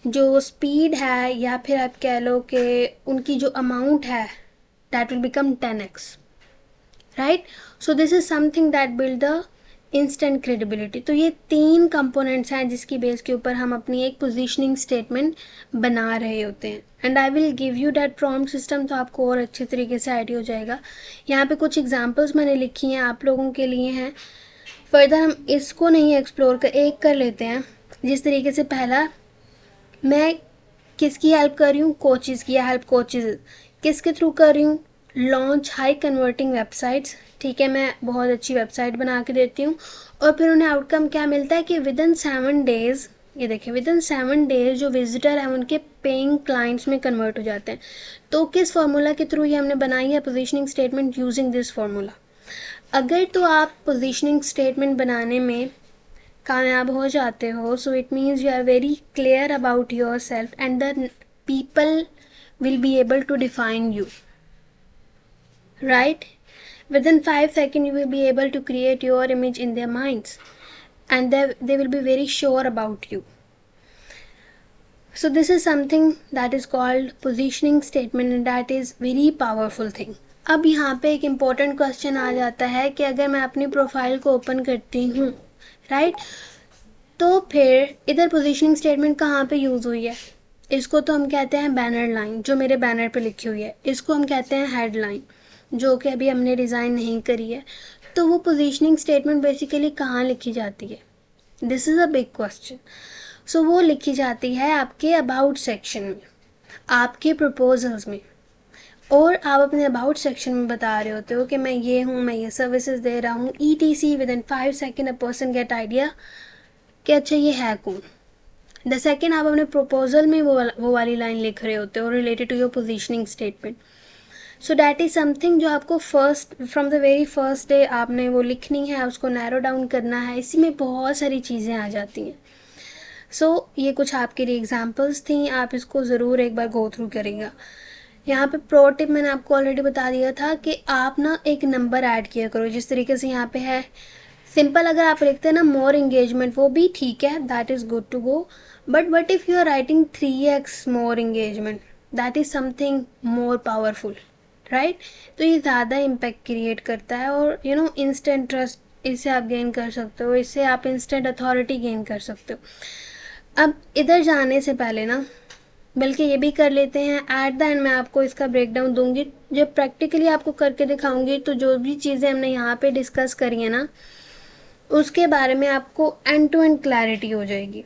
जो स्पीड है या फिर आप कह लो कि उनकी जो अमाउंट है that will become 10x, right. So this is something that build the instant credibility. तो ये 3 कंपोनेंट्स हैं जिसकी बेस के ऊपर हम अपनी एक पोजीशनिंग स्टेटमेंट बना रहे होते हैं। And I will give you that prompt system, तो आपको और अच्छे तरीके से आइडिया हो जाएगा। यहाँ पे कुछ एग्जांपल्स मैंने लिखी हैं आप लोगों के लिए हैं। फर्दर हम इसको नहीं एक्सप्लोर कर लेते हैं। जिस तरीके से पहला, मैं किसकी हेल्प कर रही हूँ, कोचेज़ की हेल्प। कोचेज़ किसके थ्रू कर रही हूँ, लॉन्च हाई कन्वर्टिंग वेबसाइट्स। ठीक है, मैं बहुत अच्छी वेबसाइट बना के देती हूँ और फिर उन्हें आउटकम क्या मिलता है कि विद इन 7 डेज़, ये देखिए विद इन 7 डेज़ जो विजिटर है उनके पेइंग क्लाइंट्स में कन्वर्ट हो जाते हैं। तो किस फार्मूला के थ्रू ये हमने बनाई है positioning statement, using this formula. अगर तो आप पोजीशनिंग स्टेटमेंट बनाने में कामयाब हो जाते हो, so it means you are very clear about your self and the people will be able to define you, right? Within 5 seconds, you will be able to create your image in their minds and they will be very sure about you. So this is something that is called positioning statement and that is very powerful thing. अब यहाँ पे एक important question आ जाता है कि अगर मैं अपनी प्रोफाइल को ओपन करती हूँ, right? तो फिर इधर पोजीशनिंग स्टेटमेंट कहाँ पे यूज़ हुई है, इसको तो हम कहते हैं बैनर लाइन, जो मेरे बैनर पे लिखी हुई है। इसको हम कहते हैं हेडलाइन, जो कि अभी हमने डिज़ाइन नहीं करी है। तो वो पोजीशनिंग स्टेटमेंट बेसिकली कहाँ लिखी जाती है, this is a big question. So वो लिखी जाती है आपके अबाउट सेक्शन में, आपके प्रपोजल्स में। और आप अपने अबाउट सेक्शन में बता रहे होते हो कि मैं ये हूँ, मैं ये सर्विसेज दे रहा हूँ, ETC। With in 5 second a person get idea कि अच्छा ये है कौन। द सेकेंड आप अपने प्रपोजल में वो वाली लाइन लिख रहे होते हो related to your positioning statement. So that is something जो आपको from the very first day आपने वो लिखनी है, उसको नैरो डाउन करना है। इसी में बहुत सारी चीज़ें आ जाती हैं। सो ये कुछ आपके लिए एग्जांपल्स थी, आप इसको ज़रूर एक बार गो थ्रू करेगा। यहाँ पे प्रो टिप मैंने आपको ऑलरेडी बता दिया था कि आप ना एक नंबर ऐड किया करो। जिस तरीके से यहाँ पे है सिंपल अगर आप लिखते हैं ना मोर इंगेजमेंट, वो भी ठीक है, that is good to go, but what if you are writing 3x more engagement, that is something more powerful, right? तो ये ज़्यादा इम्पैक्ट क्रिएट करता है और यू नो इंस्टेंट ट्रस्ट इससे आप गेन कर सकते हो, इससे आप इंस्टेंट अथॉरिटी गेन कर सकते हो। अब इधर जाने से पहले ना, बल्कि ये भी कर लेते हैं, एट द एंड मैं आपको इसका ब्रेक डाउन दूंगी, जब प्रैक्टिकली आपको करके दिखाऊंगी तो जो भी चीज़ें हमने यहाँ पे डिस्कस करी है ना, उसके बारे में आपको एंड टू एंड क्लैरिटी हो जाएगी,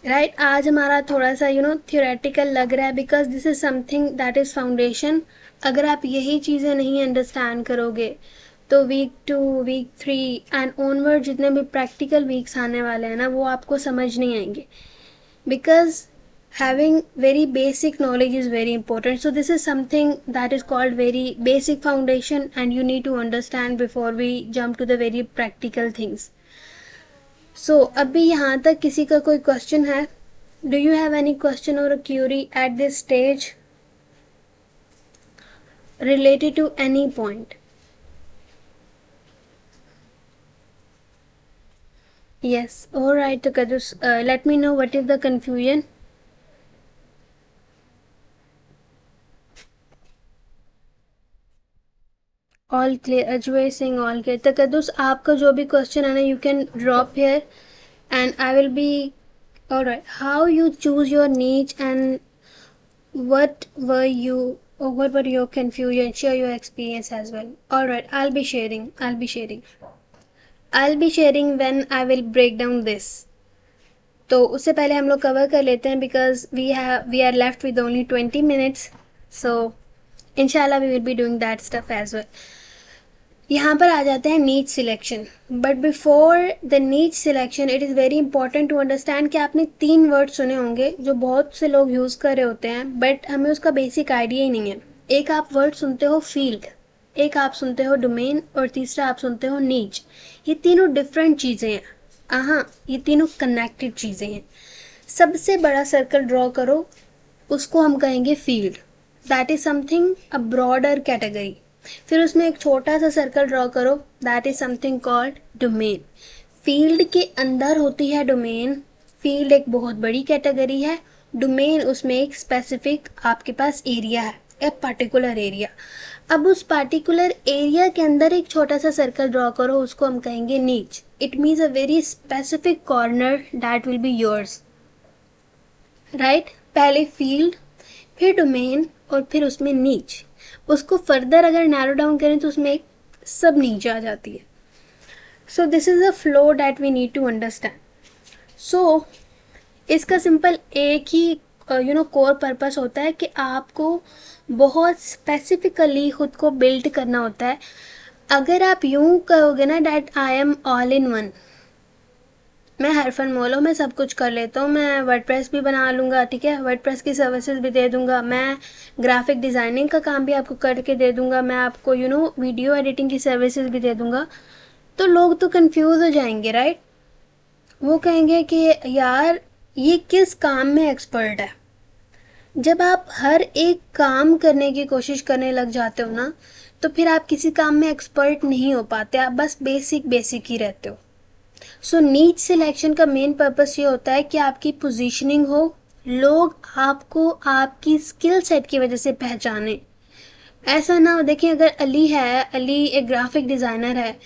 राइट? आज हमारा थोड़ा सा यू नो थियोरेटिकल लग रहा है, because this is something that is foundation. अगर आप यही चीज़ें नहीं अंडरस्टैंड करोगे तो वीक 2, वीक 3 एंड ऑनवर्ड जितने भी प्रैक्टिकल वीक्स आने वाले हैं ना, वो आपको समझ नहीं आएंगे, because having very basic knowledge is very important. So this is something that is called very basic foundation and you need to understand before we jump to the very practical things. So अभी यहाँ तक किसी का कोई question है? Do you have any question or a query at this stage related to any point? Yes, all right, Takadus, let me know what is the confusion. All clear, Ajay Singh all clear. Taqdus आपका जो भी question है ना, you can drop here and I will be alright. How you choose your niche and what were you or what were your confusion, share your experience as well. All right, I'll be sharing when I will break down this. तो उससे पहले हम लोग cover कर लेते हैं, because we are left with only 20 minutes, so इंशाल्लाह we will be doing that stuff as well. यहाँ पर आ जाते हैं niche selection, but before the niche selection it is very important to understand कि आपने 3 वर्ड सुने होंगे जो बहुत से लोग यूज़ कर रहे होते हैं, बट हमें उसका बेसिक आइडिया ही नहीं है। एक आप वर्ड सुनते हो फील्ड, एक आप सुनते हो डोमेन, और तीसरा आप सुनते हो नीच। ये तीनों डिफरेंट चीज़ें हैं, हाँ, ये तीनों कनेक्टेड चीज़ें हैं। सबसे बड़ा सर्कल ड्रॉ करो, उसको हम कहेंगे field, that is something a broader category. फिर उसमें एक छोटा सा सर्कल ड्रॉ करो, that is something called domain. Field के अंदर होती है डोमेन, फील्ड एक बहुत बड़ी कैटेगरी है, डोमेन उसमें एक स्पेसिफिक आपके पास एरिया है, ए पर्टिकुलर एरिया। अब उस पर्टिकुलर एरिया के अंदर एक छोटा सा सर्कल ड्रॉ करो, उसको हम कहेंगे नीच। It means a very specific corner that will be yours, right? पहले फील्ड, फिर डोमेन, और फिर उसमें नीच। उसको फर्दर अगर नैरो डाउन करें तो उसमें एक सब नीचे आ जाती है। So this is a flow that we need to understand. So इसका सिंपल एक ही यू नो कोर पर्पस होता है कि आपको बहुत स्पेसिफिकली खुद को बिल्ड करना होता है। अगर आप यूं कहोगे ना that I am all in one, मैं हरफन मोलो, मैं सब कुछ कर लेता हूँ, मैं वर्डप्रेस भी बना लूँगा, ठीक है, वर्डप्रेस की सर्विसेज भी दे दूँगा, मैं ग्राफिक डिज़ाइनिंग का काम भी आपको करके दे दूँगा, मैं आपको यू नो वीडियो एडिटिंग की सर्विसेज भी दे दूँगा, तो लोग तो कंफ्यूज हो जाएंगे, राइट? वो कहेंगे कि यार ये किस काम में एक्सपर्ट है। जब आप हर एक काम करने की कोशिश करने लग जाते हो ना, तो फिर आप किसी काम में एक्सपर्ट नहीं हो पाते, आप बस बेसिक बेसिक ही रहते हो। सो नीच सिलेक्शन का मेन पर्पस ये होता है कि आपकी पोजीशनिंग हो, लोग आपको आपकी स्किल सेट की वजह से पहचाने। ऐसा ना हो, देखिए अगर अली है, अली एक ग्राफिक डिज़ाइनर है,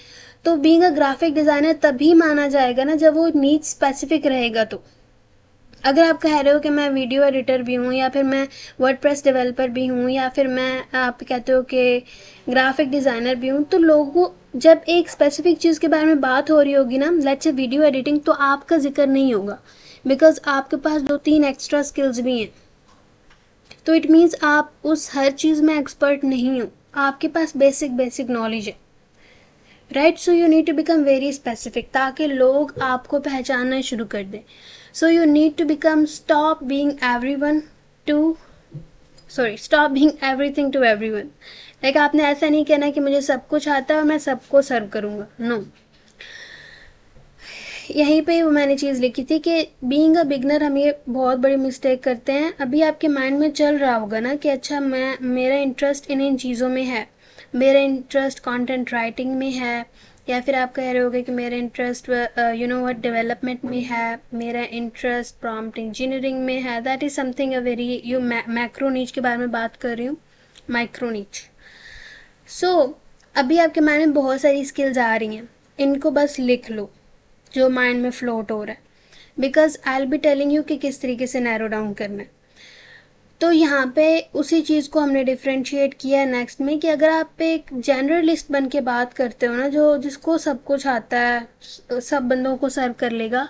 तो बीइंग अ ग्राफिक डिज़ाइनर तभी माना जाएगा ना जब वो नीच स्पेसिफिक रहेगा। तो अगर आप कह रहे हो कि मैं वीडियो एडिटर भी हूँ, या फिर मैं वर्डप्रेस डेवलपर भी हूँ, या फिर मैं आप कहते हो कि ग्राफिक डिज़ाइनर भी हूँ, तो लोगों जब एक स्पेसिफिक चीज़ के बारे में बात हो रही होगी ना, लेट्स से वीडियो एडिटिंग, तो आपका जिक्र नहीं होगा, बिकॉज आपके पास 2-3 एक्स्ट्रा स्किल्स भी हैं। तो इट मीन्स आप उस हर चीज़ में एक्सपर्ट नहीं हो, आपके पास बेसिक बेसिक नॉलेज है, right? So you need to become very specific ताकि लोग आपको पहचानना शुरू कर दें। So you need to become stop being everyone to stop being everything to everyone. Like आपने ऐसा नहीं कहना कि मुझे सब कुछ आता है और मैं सबको सर्व करूँगा, नो। यहीं पे वो मैंने चीज़ लिखी थी कि बीइंग अ बिगनर हम ये बहुत बड़ी मिस्टेक करते हैं। अभी आपके माइंड में चल रहा होगा ना कि अच्छा मेरा इंटरेस्ट इन चीज़ों में है, मेरा इंटरेस्ट कंटेंट राइटिंग में है, या फिर आप कह रहे होगे कि मेरा इंटरेस्ट व्हाट डेवलपमेंट में है, मेरा इंटरेस्ट प्रॉम्प्ट इंजीनियरिंग में है, that is something a very macro नीच के बारे में बात कर रही हूँ, माइक्रो नीच। सो अभी आपके माइंड में बहुत सारी स्किल्स आ रही हैं, इनको बस लिख लो जो माइंड में फ्लोट हो रहा है, because I will be telling you कि किस तरीके से नैरो डाउन करना है। तो यहाँ पे उसी चीज़ को हमने डिफ्रेंशिएट किया है नेक्स्ट में, कि अगर आप एक जनरलिस्ट बन के बात करते हो ना, जो जिसको सब कुछ आता है, सब बंदों को सर्व कर लेगा,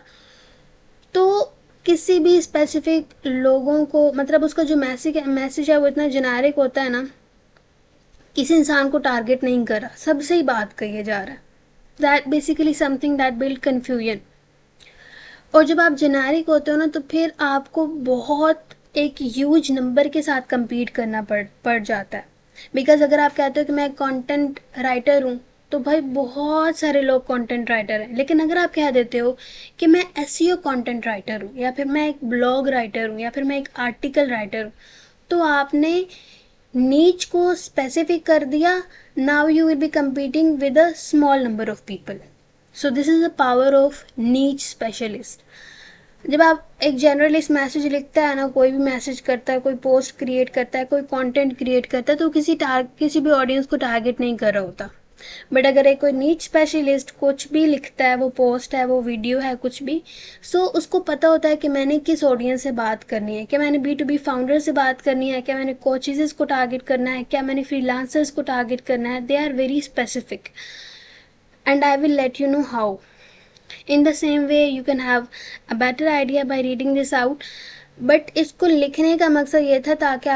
तो किसी भी स्पेसिफिक लोगों को, मतलब उसका जो मैसेज है वो इतना जेनेरिक होता है ना, किसी इंसान को टारगेट नहीं कर रहा, सबसे ही बात कही जा रहा है। That basically something that build confusion. और जब आप जेनेरिक होते हो ना, तो फिर आपको बहुत एक ह्यूज नंबर के साथ compete करना पड़ जाता है। बिकॉज अगर आप कहते हो कि मैं कंटेंट राइटर हूँ, तो भाई बहुत सारे लोग कंटेंट राइटर हैं। लेकिन अगर आप कह देते हो कि मैं एसईओ कंटेंट राइटर हूँ, या फिर मैं एक ब्लॉग राइटर हूँ, या फिर मैं एक आर्टिकल राइटर हूँ, तो आपने नीच को स्पेसिफिक कर दिया। Now you will B competing with a small number of people. So this is the power of नीच स्पेशलिस्ट। जब आप एक जनरलिस्ट मैसेज लिखता है ना, कोई भी मैसेज करता है, कोई पोस्ट क्रिएट करता है, कोई कंटेंट क्रिएट करता है, तो किसी भी ऑडियंस को टारगेट नहीं कर रहा होता। बट अगर एक कोई नीच स्पेशलिस्ट कुछ भी लिखता है, वो पोस्ट है, वो वीडियो है, कुछ भी, सो उसको पता होता है कि मैंने किस ऑडियंस से बात करनी है। क्या मैंने B2B फाउंडर से बात करनी है, क्या मैंने कोचेज़ को टारगेट करना है, क्या मैंने फ्रीलांसर्स को टारगेट करना है। They are very specific and I will let you know how. In the same way you can have a better idea by reading this out, but इसको लिखने का मकसद ये था ताकि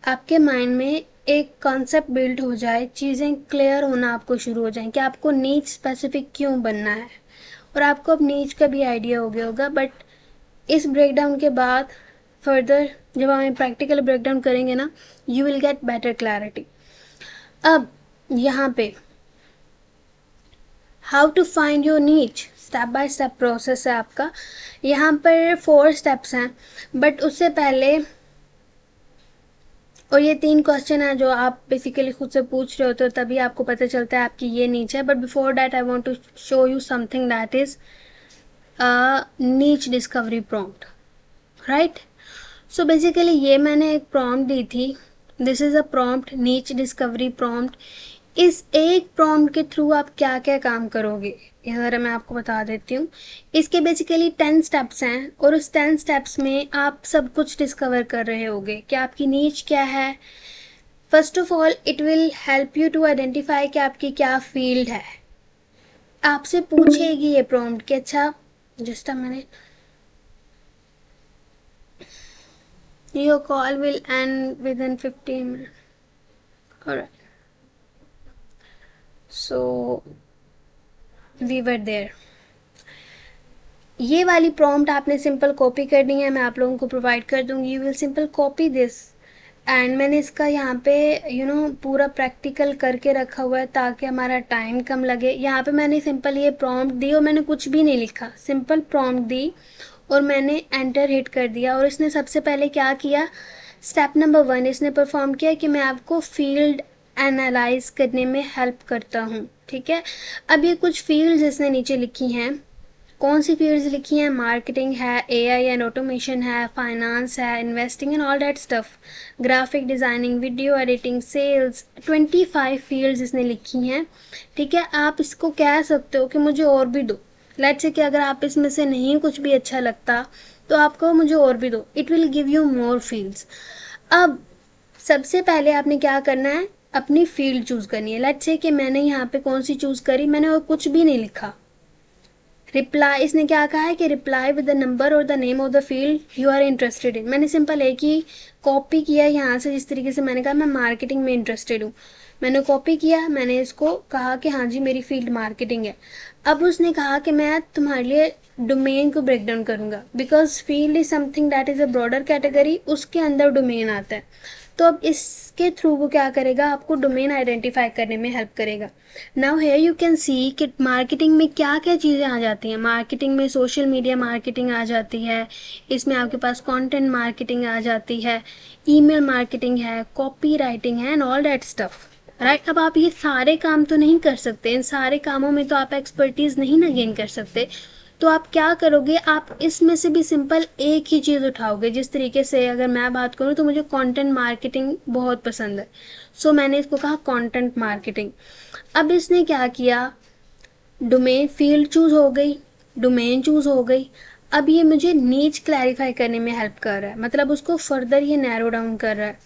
आपके माइंड में एक कॉन्सेप्ट बिल्ड हो जाए, चीज़ें क्लियर होना आपको शुरू हो जाएं कि आपको नीच स्पेसिफिक क्यों बनना है। और आपको अब नीच का भी आइडिया हो गया होगा। बट इस ब्रेकडाउन के बाद फर्दर जब हम प्रैक्टिकल ब्रेकडाउन करेंगे ना, you will get better clarity. अब यहाँ पे how to find your niche, step by step process है आपका। यहाँ पर 4 स्टेप्स हैं, बट उससे पहले, और ये 3 क्वेश्चन है जो आप बेसिकली खुद से पूछ रहे होते हो, तभी आपको पता चलता है आपकी ये नीच है। But before that I want to show you something that is niche discovery prompt, right. So basically ये मैंने एक प्रॉम्प्ट दी थी, this is a prompt, niche discovery prompt. इस एक प्रॉम्प्ट के थ्रू आप क्या क्या काम करोगे, ये ज़रा मैं आपको बता देती हूँ। इसके बेसिकली 10 स्टेप्स हैं, और उस 10 स्टेप्स में आप सब कुछ डिस्कवर कर रहे होगे कि आपकी नीच क्या है। First of all it will help you to identify कि आपकी क्या फील्ड है। आपसे पूछेगी ये प्रॉम्प्ट कि अच्छा, just a minute, your call will end within 15 minute. Alright, so we were there. ये वाली प्रॉम्प्ट आपने सिंपल कॉपी करनी है, मैं आप लोगों को प्रोवाइड कर दूंगी। You will simple copy this, and मैंने इसका यहाँ पे पूरा प्रैक्टिकल करके रखा हुआ है ताकि हमारा टाइम कम लगे। यहाँ पे मैंने सिंपल ये प्रॉम्प्ट दी और मैंने कुछ भी नहीं लिखा, सिंपल प्रॉम्प्ट दी और मैंने एंटर हिट कर दिया। और इसने सबसे पहले क्या किया, स्टेप नंबर 1 इसने परफॉर्म किया कि मैं आपको फील्ड एनालाइज करने में हेल्प करता हूँ, ठीक है। अब ये कुछ फील्ड्स इसने नीचे लिखी हैं। कौन सी फील्ड्स लिखी हैं, मार्केटिंग है, AI एंड ऑटोमेशन है, फाइनेंस है, investing and all that stuff, graphic designing, video editing, sales, 25 fields इसने लिखी हैं, ठीक है। आप इसको कह सकते हो कि मुझे और भी दो। लेट्स से कि अगर आप इसमें से नहीं कुछ भी अच्छा लगता तो आप कहो मुझे और भी दो, it will give you more fields. अब सबसे पहले आपने क्या करना है, अपनी फील्ड चूज़ करनी है। लेट्स से कि मैंने यहाँ पे कौन सी चूज़ करी, मैंने और कुछ भी नहीं लिखा। रिप्लाई, इसने क्या कहा है कि रिप्लाई विद द नंबर और the name of the field you are interested in. मैंने सिंपल एक ही कॉपी किया यहाँ से, जिस तरीके से मैंने कहा मैं मार्केटिंग में इंटरेस्टेड हूँ, मैंने कॉपी किया, मैंने इसको कहा कि हाँ जी मेरी फील्ड मार्केटिंग है। अब उसने कहा कि मैं तुम्हारे लिए डोमेन को ब्रेक डाउन करूँगा, because field is something that is a broader category, उसके अंदर डोमेन आता है। तो अब इसके थ्रू वो क्या करेगा, आपको डोमेन आइडेंटिफाई करने में हेल्प करेगा। Now here you can see कि मार्केटिंग में क्या क्या चीज़ें आ जाती हैं। मार्केटिंग में सोशल मीडिया मार्केटिंग आ जाती है, इसमें आपके पास कंटेंट मार्केटिंग आ जाती है, ईमेल मार्केटिंग है, कॉपी राइटिंग है and all that stuff. Right. अब आप ये सारे काम तो नहीं कर सकते, इन सारे कामों में तो आप एक्सपर्टीज नहीं ना गेन कर सकते। तो आप क्या करोगे, आप इसमें से भी सिंपल एक ही चीज़ उठाओगे। जिस तरीके से अगर मैं बात करूँ तो मुझे कंटेंट मार्केटिंग बहुत पसंद है, सो मैंने इसको कहा कंटेंट मार्केटिंग। अब इसने क्या किया, डोमेन फील्ड चूज हो गई, डोमेन चूज हो गई। अब ये मुझे नीच क्लैरिफाई करने में हेल्प कर रहा है, मतलब उसको फर्दर ये नैरो डाउन कर रहा है।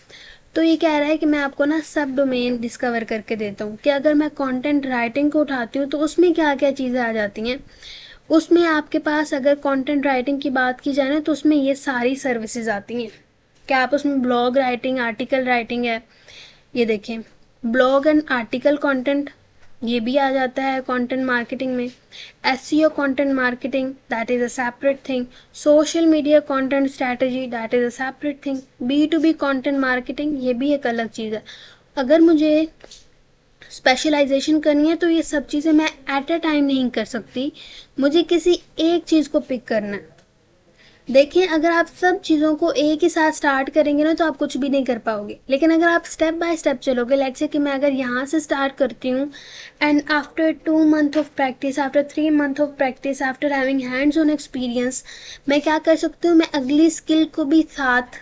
तो ये कह रहा है कि मैं आपको ना सब डोमेन डिस्कवर करके देता हूँ कि अगर मैं कंटेंट राइटिंग को उठाती हूँ तो उसमें क्या क्या चीज़ें आ जाती हैं। उसमें आपके पास अगर कंटेंट राइटिंग की बात की जाए ना तो उसमें ये सारी सर्विसेज आती हैं। क्या आप उसमें ब्लॉग राइटिंग, आर्टिकल राइटिंग है, ये देखें, ब्लॉग एंड आर्टिकल कंटेंट, ये भी आ जाता है कंटेंट मार्केटिंग में। SEO content marketing, that is a separate thing. Social media content strategy, that is a separate thing. B to B content marketing, ये भी एक अलग चीज़ है। अगर मुझे स्पेशलाइजेशन करनी है तो ये सब चीज़ें मैं एट अ टाइम नहीं कर सकती, मुझे किसी एक चीज़ को पिक करना है। देखिए, अगर आप सब चीज़ों को एक ही साथ स्टार्ट करेंगे ना तो आप कुछ भी नहीं कर पाओगे। लेकिन अगर आप स्टेप बाय स्टेप चलोगे, लेट्स से कि मैं अगर यहाँ से स्टार्ट करती हूँ and after 2 month of practice, after 3 month of practice, after having hands on experience, मैं क्या कर सकती हूँ, मैं अगली स्किल को भी साथ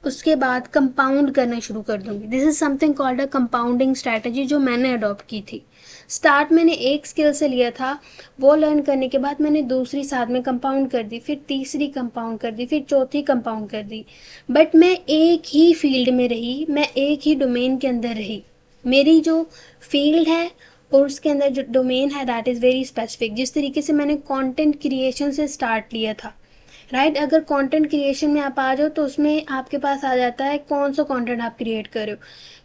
उसके बाद कंपाउंड करना शुरू कर दूंगी। This is something called a compounding strategy, जो मैंने अडॉप्ट की थी। स्टार्ट मैंने एक स्किल से लिया था, वो लर्न करने के बाद मैंने दूसरी साथ में कंपाउंड कर दी, फिर तीसरी कंपाउंड कर दी, फिर चौथी कंपाउंड कर दी। बट मैं एक ही फील्ड में रही, मैं एक ही डोमेन के अंदर रही। मेरी जो फील्ड है और उसके अंदर जो डोमेन है दैट इज़ वेरी स्पेसिफिक। जिस तरीके से मैंने कंटेंट क्रिएशन से स्टार्ट लिया था, राइट। अगर कंटेंट क्रिएशन में आप आ जाओ तो उसमें आपके पास आ जाता है कौन सा कंटेंट आप क्रिएट कर रहे हो।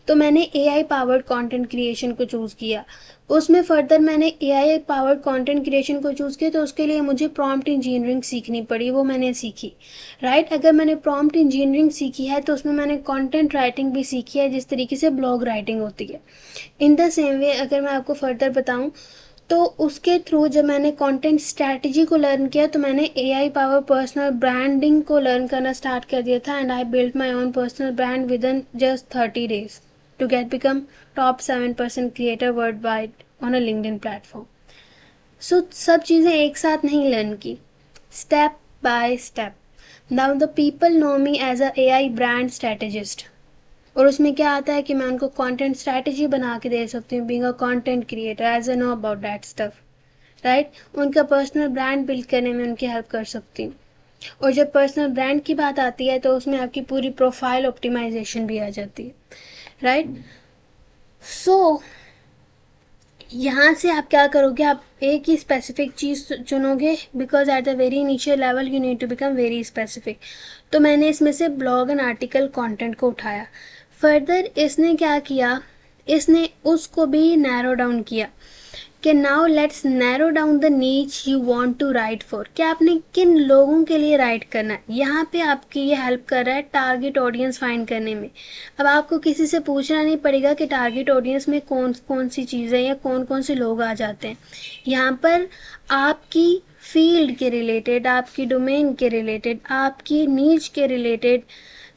तो मैंने एआई पावर्ड कंटेंट क्रिएशन को चूज़ किया। उसमें फर्दर मैंने एआई पावर्ड कंटेंट क्रिएशन को चूज़ किया तो उसके लिए मुझे प्रॉम्प्ट इंजीनियरिंग सीखनी पड़ी, वो मैंने सीखी, राइट। अगर मैंने प्रॉम्प्ट इंजीनियरिंग सीखी है तो उसमें मैंने कंटेंट राइटिंग भी सीखी है, जिस तरीके से ब्लॉग राइटिंग होती है। इन द सेम वे अगर मैं आपको फर्दर बताऊं तो उसके थ्रू जब मैंने कंटेंट स्ट्रैटेजी को लर्न किया तो मैंने एआई पावर पर्सनल ब्रांडिंग को लर्न करना स्टार्ट कर दिया था। And I built my own personal brand within just 30 days to get become top 7% creator world wide on a LinkedIn platform. So सब चीज़ें एक साथ नहीं लर्न की, step by step. Now the people know me as a AI brand strategist. और उसमें क्या आता है कि मैं उनको कंटेंट स्ट्रैटेजी बना के दे सकती हूँ, being a content creator, as I know about that stuff, right. उनका पर्सनल ब्रांड बिल्ड करने में उनकी हेल्प कर सकती हूँ। और जब पर्सनल ब्रांड की बात आती है तो उसमें आपकी पूरी प्रोफाइल ऑप्टिमाइजेशन भी आ जाती है, राइट। सो यहाँ से आप क्या करोगे, आप एक ही स्पेसिफिक चीज़ चुनोगे, because at the very initial level you need to become very specific. तो मैंने इसमें से ब्लॉग एंड आर्टिकल कंटेंट को उठाया। फर्दर इसने क्या किया, इसने उसको भी नैरो डाउन किया कि now let's narrow down the niche you want to write for, कि आपने किन लोगों के लिए राइट करना है। यहाँ पे आपकी ये हेल्प कर रहा है टारगेट ऑडियंस फाइंड करने में। अब आपको किसी से पूछना नहीं पड़ेगा कि टारगेट ऑडियंस में कौन कौन सी चीज़ें या कौन कौन से लोग आ जाते हैं। यहाँ पर आपकी फील्ड के रिलेटेड, आपकी डोमेन के रिलेटेड, आपकी नीच के रिलेटेड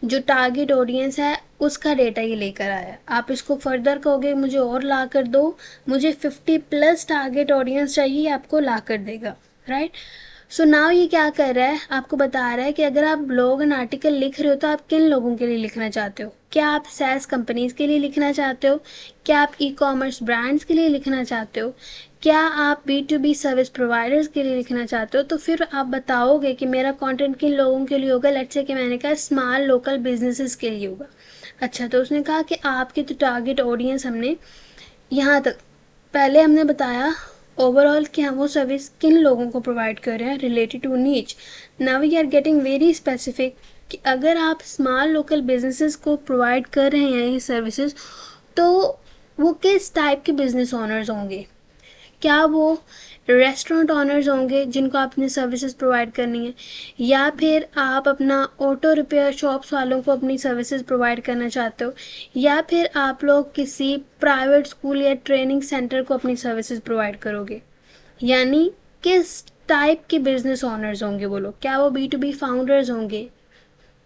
जो टारगेट ऑडियंस है उसका डेटा ये लेकर आया है। आप इसको फर्दर कहोगे मुझे और ला कर दो, मुझे 50+ टारगेट ऑडियंस चाहिए, आपको ला कर देगा, राइट। सो नाउ ये क्या कर रहा है, आपको बता रहा है कि अगर आप ब्लॉग एंड आर्टिकल लिख रहे हो तो आप किन लोगों के लिए लिखना चाहते हो। क्या आप सैस कंपनीज के लिए लिखना चाहते हो, क्या आप ई कॉमर्स ब्रांड्स के लिए लिखना चाहते हो, क्या आप B2B सर्विस प्रोवाइडर्स के लिए लिखना चाहते हो। तो फिर आप बताओगे कि मेरा कंटेंट किन लोगों के लिए होगा। लेट्स से कि मैंने कहा स्मॉल लोकल बिजनेसेस के लिए होगा। अच्छा, तो उसने कहा कि आपकी तो टारगेट ऑडियंस हमने यहाँ तक, पहले हमने बताया ओवरऑल कि हम वो सर्विस किन लोगों को प्रोवाइड कर रहे हैं related to niche. Now we are getting very specific कि अगर आप स्मॉल लोकल बिजनेसेस को प्रोवाइड कर रहे हैं ये सर्विसेज, तो वो किस टाइप के बिजनेस ओनर्स होंगे। क्या वो रेस्टोरेंट ऑनर्स होंगे जिनको आप अपनी सर्विसेज प्रोवाइड करनी है, या फिर आप अपना ऑटो रिपेयर शॉप्स वालों को अपनी सर्विसेज प्रोवाइड करना चाहते हो, या फिर आप लोग किसी प्राइवेट स्कूल या ट्रेनिंग सेंटर को अपनी सर्विसेज प्रोवाइड करोगे। यानी किस टाइप के बिजनेस ओनर्स होंगे वो लोग, क्या वो B2B फाउंडर्स होंगे,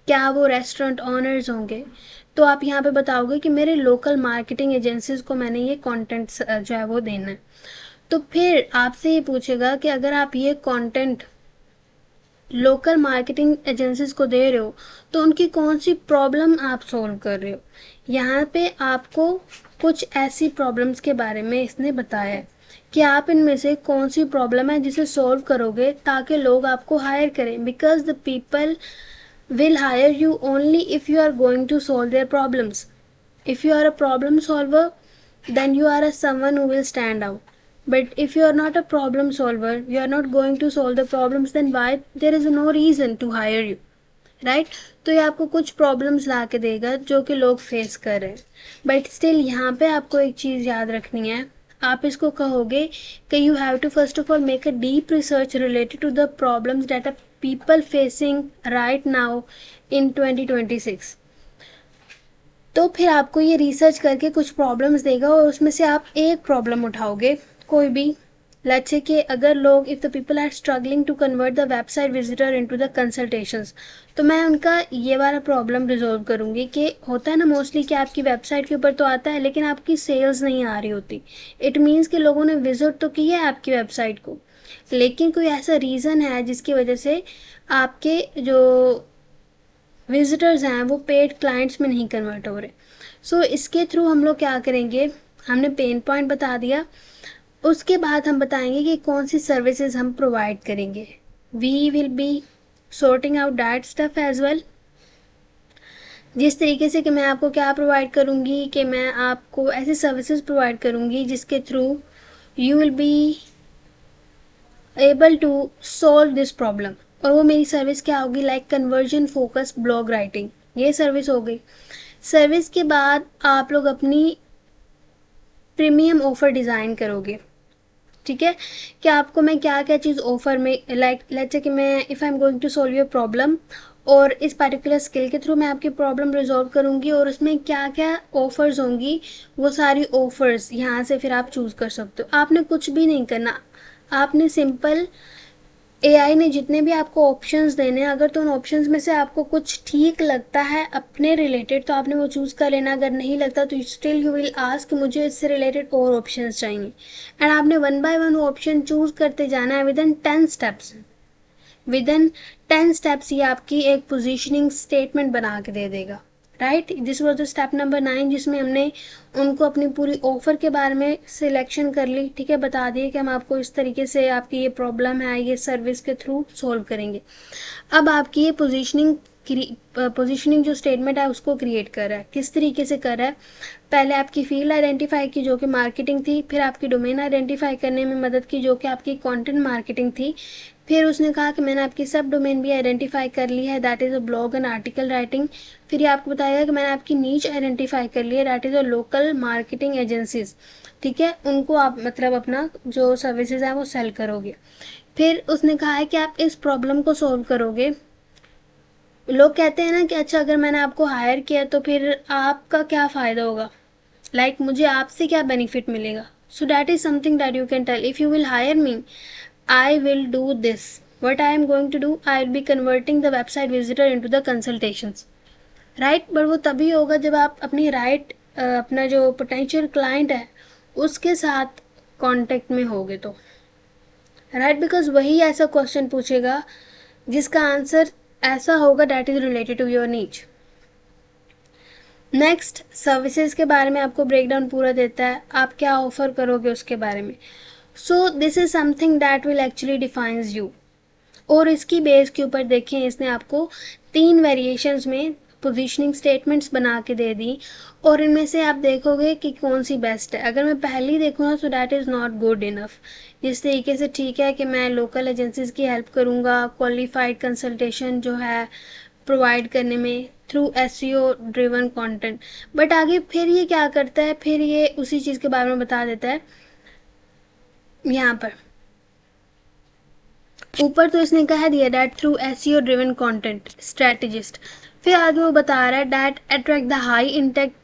क्या वो रेस्टोरेंट ऑनर्स होंगे? तो आप यहाँ पे बताओगे कि मेरे लोकल मार्केटिंग एजेंसीज को मैंने ये कंटेंट जो है वो देना है। तो फिर आपसे ये पूछेगा कि अगर आप ये कंटेंट लोकल मार्केटिंग एजेंसीज को दे रहे हो तो उनकी कौन सी प्रॉब्लम आप सॉल्व कर रहे हो। यहाँ पे आपको कुछ ऐसी प्रॉब्लम्स के बारे में इसने बताया है कि आप इनमें से कौन सी प्रॉब्लम है जिसे सॉल्व करोगे ताकि लोग आपको हायर करें, because the people will hire you only if you are going to solve their problems. If you are a problem solver, then you are a someone who will stand out. But if you are not a problem solver, you are not going to solve the problems, then why there is no reason to hire you. Right तो ये आपको कुछ problems ला के देगा जो कि लोग face कर रहे हैं, बट स्टिल यहाँ पे आपको एक चीज़ याद रखनी है। आप इसको कहोगे कि you have to first of all make a deep research related to the problems that are people facing right now in 2026। तो फिर आपको ये रिसर्च करके कुछ प्रॉब्लम्स देगा और उसमें से आप एक प्रॉब्लम उठाओगे कोई भी। लेट्स से कि अगर लोग if the people are struggling to convert the website visitor into the consultations, तो मैं उनका ये वाला प्रॉब्लम रिजॉल्व करूँगी कि होता है ना मोस्टली कि आपकी वेबसाइट के ऊपर तो आता है लेकिन आपकी सेल्स नहीं आ रही होती। इट मीन्स कि लोगों ने विजिट तो किया है आपकी वेबसाइट को, लेकिन कोई ऐसा रीज़न है जिसकी वजह से आपके जो विजिटर्स हैं वो पेड क्लाइंट्स में नहीं कन्वर्ट हो रहे। सो इसके थ्रू हम लोग क्या करेंगे, हमने पेन पॉइंट बता दिया, उसके बाद हम बताएंगे कि कौन सी सर्विसेज हम प्रोवाइड करेंगे। We will be sorting out that stuff as well. जिस तरीके से कि मैं आपको क्या प्रोवाइड करूँगी कि मैं आपको ऐसी सर्विसेज प्रोवाइड करूँगी जिसके through you will be able to solve this problem. और वो मेरी सर्विस क्या होगी, like conversion focus blog writing, ये सर्विस हो गई। सर्विस के बाद आप लोग अपनी प्रीमियम ऑफर डिज़ाइन करोगे, ठीक है, कि आपको मैं क्या क्या चीज़ ऑफर में, लाइक लेट्स से कि मैं if I am going to solve your problem और इस पर्टिकुलर स्किल के थ्रू मैं आपकी प्रॉब्लम रिजॉल्व करूँगी और उसमें क्या क्या ऑफर्स होंगी, वो सारी ऑफर्स यहाँ से फिर आप चूज़ कर सकते हो। आपने कुछ भी नहीं करना, आपने सिंपल एआई ने जितने भी आपको ऑप्शंस देने हैं, अगर तो उन ऑप्शंस में से आपको कुछ ठीक लगता है अपने रिलेटेड तो आपने वो चूज़ कर लेना, अगर नहीं लगता तो स्टिल यू विल आस्क मुझे इससे रिलेटेड और ऑप्शंस चाहिए, एंड आपने वन बाय वन वो ऑप्शन चूज़ करते जाना है with in 10 steps. With in 10 steps ये आपकी एक पोजीशनिंग स्टेटमेंट बना के दे देगा। Right, this was the step number 9 जिसमें हमने उनको अपनी पूरी ऑफर के बारे में सिलेक्शन कर ली, ठीक है, बता दिए कि हम आपको इस तरीके से आपकी ये प्रॉब्लम है ये सर्विस के थ्रू सॉल्व करेंगे। अब आपकी ये पोजीशनिंग जो स्टेटमेंट है उसको क्रिएट कर रहा है, किस तरीके से कर रहा है, पहले आपकी फील्ड आइडेंटिफाई की जो कि मार्केटिंग थी, फिर आपकी डोमेन आइडेंटिफाई करने में मदद की जो कि आपकी कंटेंट मार्केटिंग थी, फिर उसने कहा कि मैंने आपकी सब डोमेन भी आइडेंटिफाई कर ली है, that is a blog and article writing. फिर ये आपको बताएगा कि मैंने आपकी नीच आइडेंटिफाई कर ली है, that is a local marketing agencies, ठीक है, उनको आप मतलब अपना जो सर्विसेज है वो सेल करोगे। फिर उसने कहा है कि आप इस प्रॉब्लम को सॉल्व करोगे। लोग कहते हैं ना कि अच्छा अगर मैंने आपको हायर किया तो फिर आपका क्या फ़ायदा होगा, लाइक मुझे आपसे क्या बेनिफिट मिलेगा। So that is something that you can tell, if you will hire me I will do this. What I am going to do, I will be converting the website visitor into the consultations. Right? but वो तभी होगा जब आप अपनी अपना जो potential client है उसके साथ कांटेक्ट में होगे तो। राइट, बिकॉज वही ऐसा क्वेश्चन पूछेगा जिसका आंसर ऐसा होगा that is related to your need. Next, services के बारे में आपको ब्रेकडाउन पूरा देता है, आप क्या ऑफर करोगे उसके बारे में। सो this is something that will actually defines you. और इसकी बेस के ऊपर देखें इसने आपको 3 वेरिएशंस में पोजीशनिंग स्टेटमेंट्स बना के दे दी और इनमें से आप देखोगे कि कौन सी बेस्ट है। अगर मैं पहली देखूँ ना, सो that is not good enough. जिस तरीके से ठीक है कि मैं लोकल एजेंसीज की हेल्प करूँगा क्वालिफाइड कंसल्टेशन जो है प्रोवाइड करने में through SEO driven content, but आगे फिर ये क्या करता है, फिर ये उसी चीज़ के बारे में बता देता है। यहाँ पर ऊपर तो इसने कह दिया that through SEO driven content strategist, फिर आगे वो बता रहा है that attract the high intent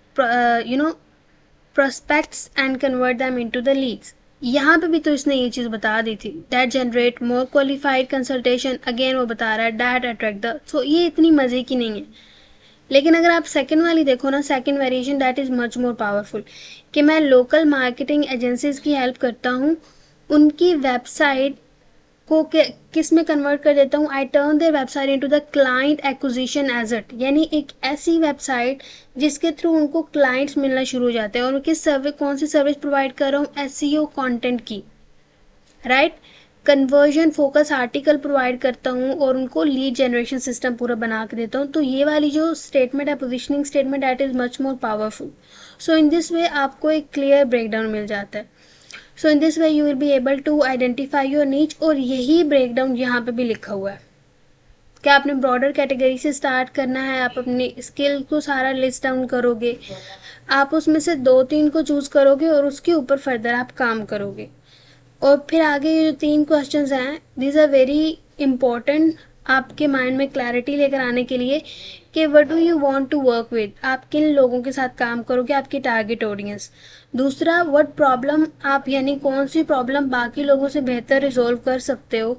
prospects and convert them into the leads. यहाँ पे भी तो इसने ये चीज़ बता दी थी, that generate more qualified consultation, again वो बता रहा है डैट अट्रैक्ट द, सो ये इतनी मज़े की नहीं है। लेकिन अगर आप सेकंड वाली देखो ना, second variation that is much more powerful, कि मैं लोकल मार्केटिंग एजेंसीज की हेल्प करता हूँ, उनकी वेबसाइट को किस में कन्वर्ट कर देता हूँ, I turn their website into the client acquisition agent, यानी एक ऐसी वेबसाइट जिसके थ्रू उनको क्लाइंट्स मिलना शुरू हो जाते हैं। और किस सर्विस, कौन सी सर्विस प्रोवाइड कर रहा हूँ, एसईओ कंटेंट की, right, conversion focus article provide करता हूँ और उनको लीड जनरेशन सिस्टम पूरा बना के देता हूँ। तो ये वाली जो स्टेटमेंट है, positioning statement, that is much more powerful. So in this way आपको एक क्लियर ब्रेकडाउन मिल जाता है। So in this way you will be able to identify your niche, और यही ब्रेकडाउन यहाँ पे भी लिखा हुआ है। क्या आपने ब्रॉडर कैटेगरी से स्टार्ट करना है, आप अपने स्किल को सारा लिस्ट डाउन करोगे, आप उसमें से 2-3 को चूज करोगे और उसके ऊपर फर्दर आप काम करोगे। और फिर आगे ये जो 3 क्वेश्चंस हैं, दीज आर वेरी इंपॉर्टेंट आपके माइंड में क्लैरिटी लेकर आने के लिए, कि what do you want to work with, आप किन लोगों के साथ काम करोगे, आपकी टारगेट ऑडियंस। दूसरा, व्हाट प्रॉब्लम आप, यानी कौन सी प्रॉब्लम बाकी लोगों से बेहतर रिजोल्व कर सकते हो,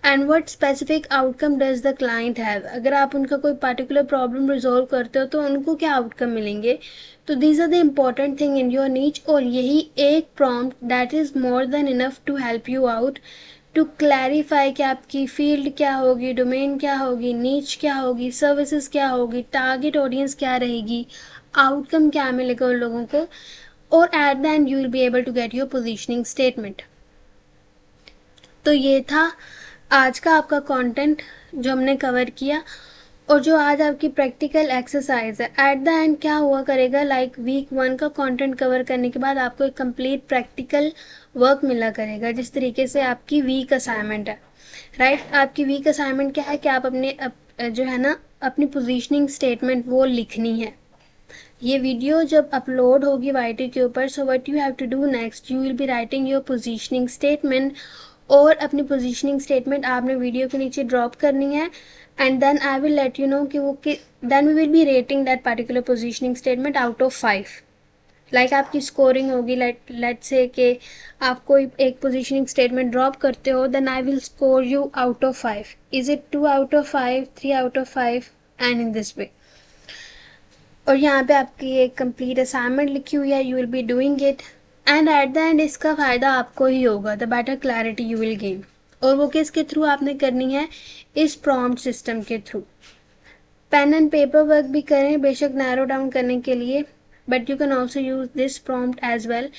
and what specific outcome does the client have, अगर आप उनका कोई पर्टिकुलर प्रॉब्लम रिजोल्व करते हो तो उनको क्या आउटकम मिलेंगे। तो these are the important thing in your niche, और यही एक prompt that is more than enough to help you out to clarify कि आपकी फील्ड क्या होगी, डोमेन क्या होगी, नीच क्या होगी, सर्विसेज क्या होगी, टारगेट ऑडियंस क्या रहेगी, आउटकम क्या मिलेगा उन लोगों को, और at the end you will be able to get your positioning statement. तो ये था आज का आपका कंटेंट जो हमने कवर किया, और जो आज आपकी प्रैक्टिकल एक्सरसाइज है, एट द एंड क्या हुआ करेगा, लाइक वीक 1 का कंटेंट कवर करने के बाद आपको एक कंप्लीट प्रैक्टिकल वर्क मिला करेगा, जिस तरीके से आपकी वीक असाइनमेंट है, राइट। आपकी वीक असाइनमेंट क्या है कि आप अपने जो है ना अपनी पोजीशनिंग स्टेटमेंट वो लिखनी है। ये वीडियो जब अपलोड होगी वाईटी के ऊपर, so what you have to do next, you will be writing your positioning statement, और अपनी पोजीशनिंग स्टेटमेंट आपने वीडियो के नीचे ड्रॉप करनी है, and then I will let you know कि वो then we will be rating that particular positioning statement out of 5। Like आपकी स्कोरिंग होगी, लेट से कि आप कोई एक पोजीशनिंग स्टेटमेंट ड्रॉप करते हो, then I will score you out of 5, is it 2 out of 5, 3 out of 5, and in this way. और यहाँ पे आपकी एक कंप्लीट असाइनमेंट लिखी हुई है, you will be doing it, and at the end इसका फ़ायदा आपको ही होगा, the better clarity you will gain. और वो किसके थ्रू आपने करनी है, इस प्रॉम्प्ट सिस्टम के through. Pen and paper work भी करें बेशक नैरो डाउन करने के लिए, but you can also use this prompt as well,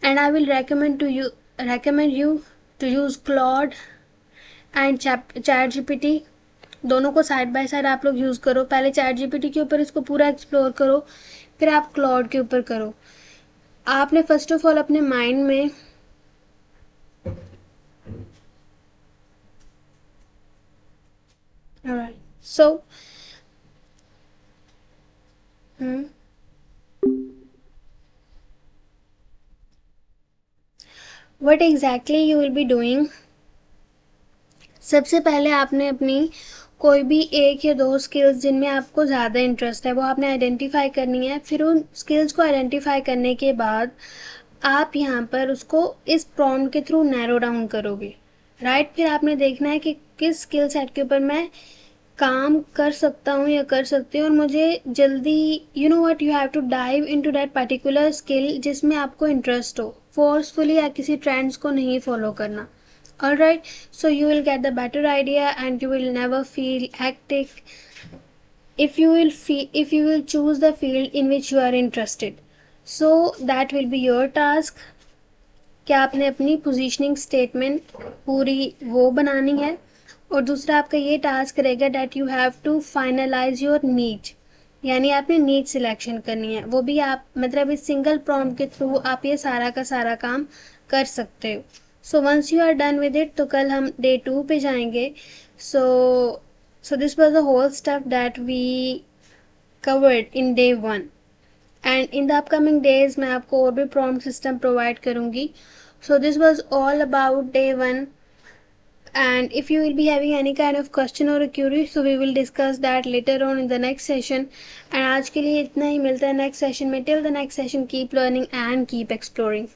and I will recommend you to use Claude and ChatGPT, दोनों को साइड बाय साइड आप लोग यूज़ करो। पहले चैट जीपीटी के ऊपर इसको पूरा एक्सप्लोर करो, फिर आप क्लॉड के ऊपर करो। आपने फर्स्ट ऑफ ऑल अपने माइंड में सो what exactly you will be doing, सबसे पहले आपने अपनी कोई भी 1 या 2 स्किल्स जिनमें आपको ज़्यादा इंटरेस्ट है वो आपने आइडेंटिफाई करनी है। फिर उन स्किल्स को आइडेंटिफाई करने के बाद आप यहाँ पर उसको इस प्रॉम्प्ट के थ्रू नैरो डाउन करोगे, राइट। फिर आपने देखना है कि किस स्किल सेट के ऊपर मैं काम कर सकता हूँ या कर सकती हूँ, और मुझे जल्दी, you know what, you have to dive into that particular skill जिसमें आपको इंटरेस्ट हो, फोर्सफुली या किसी ट्रेंड्स को नहीं फॉलो करना। Alright, so you will get the better idea and you will never feel hectic if you will choose the field in which you are interested. So that will be your task कि आपने अपनी positioning statement पूरी वो बनानी है, और दूसरा आपका ये टास्क रहेगा that you have to finalize your niche, यानी आपने नीच सिलेक्शन करनी है। वो भी आप मतलब इस सिंगल प्रॉम्प्ट के थ्रू आप ये सारा का सारा काम कर सकते हो। So once you are done with it, तो कल हम डे 2 पे जाएंगे। So this was the whole stuff that we covered in day 1, and in the upcoming days मैं आपको और भी प्रॉम्प्ट सिस्टम प्रोवाइड करूँगी। So this was all about day 1, and if you will be having any kind of question or a query, so we will discuss that later on in the next session, and आज के लिए इतना ही, मिलता है next session में। Till the next session, keep learning and keep exploring.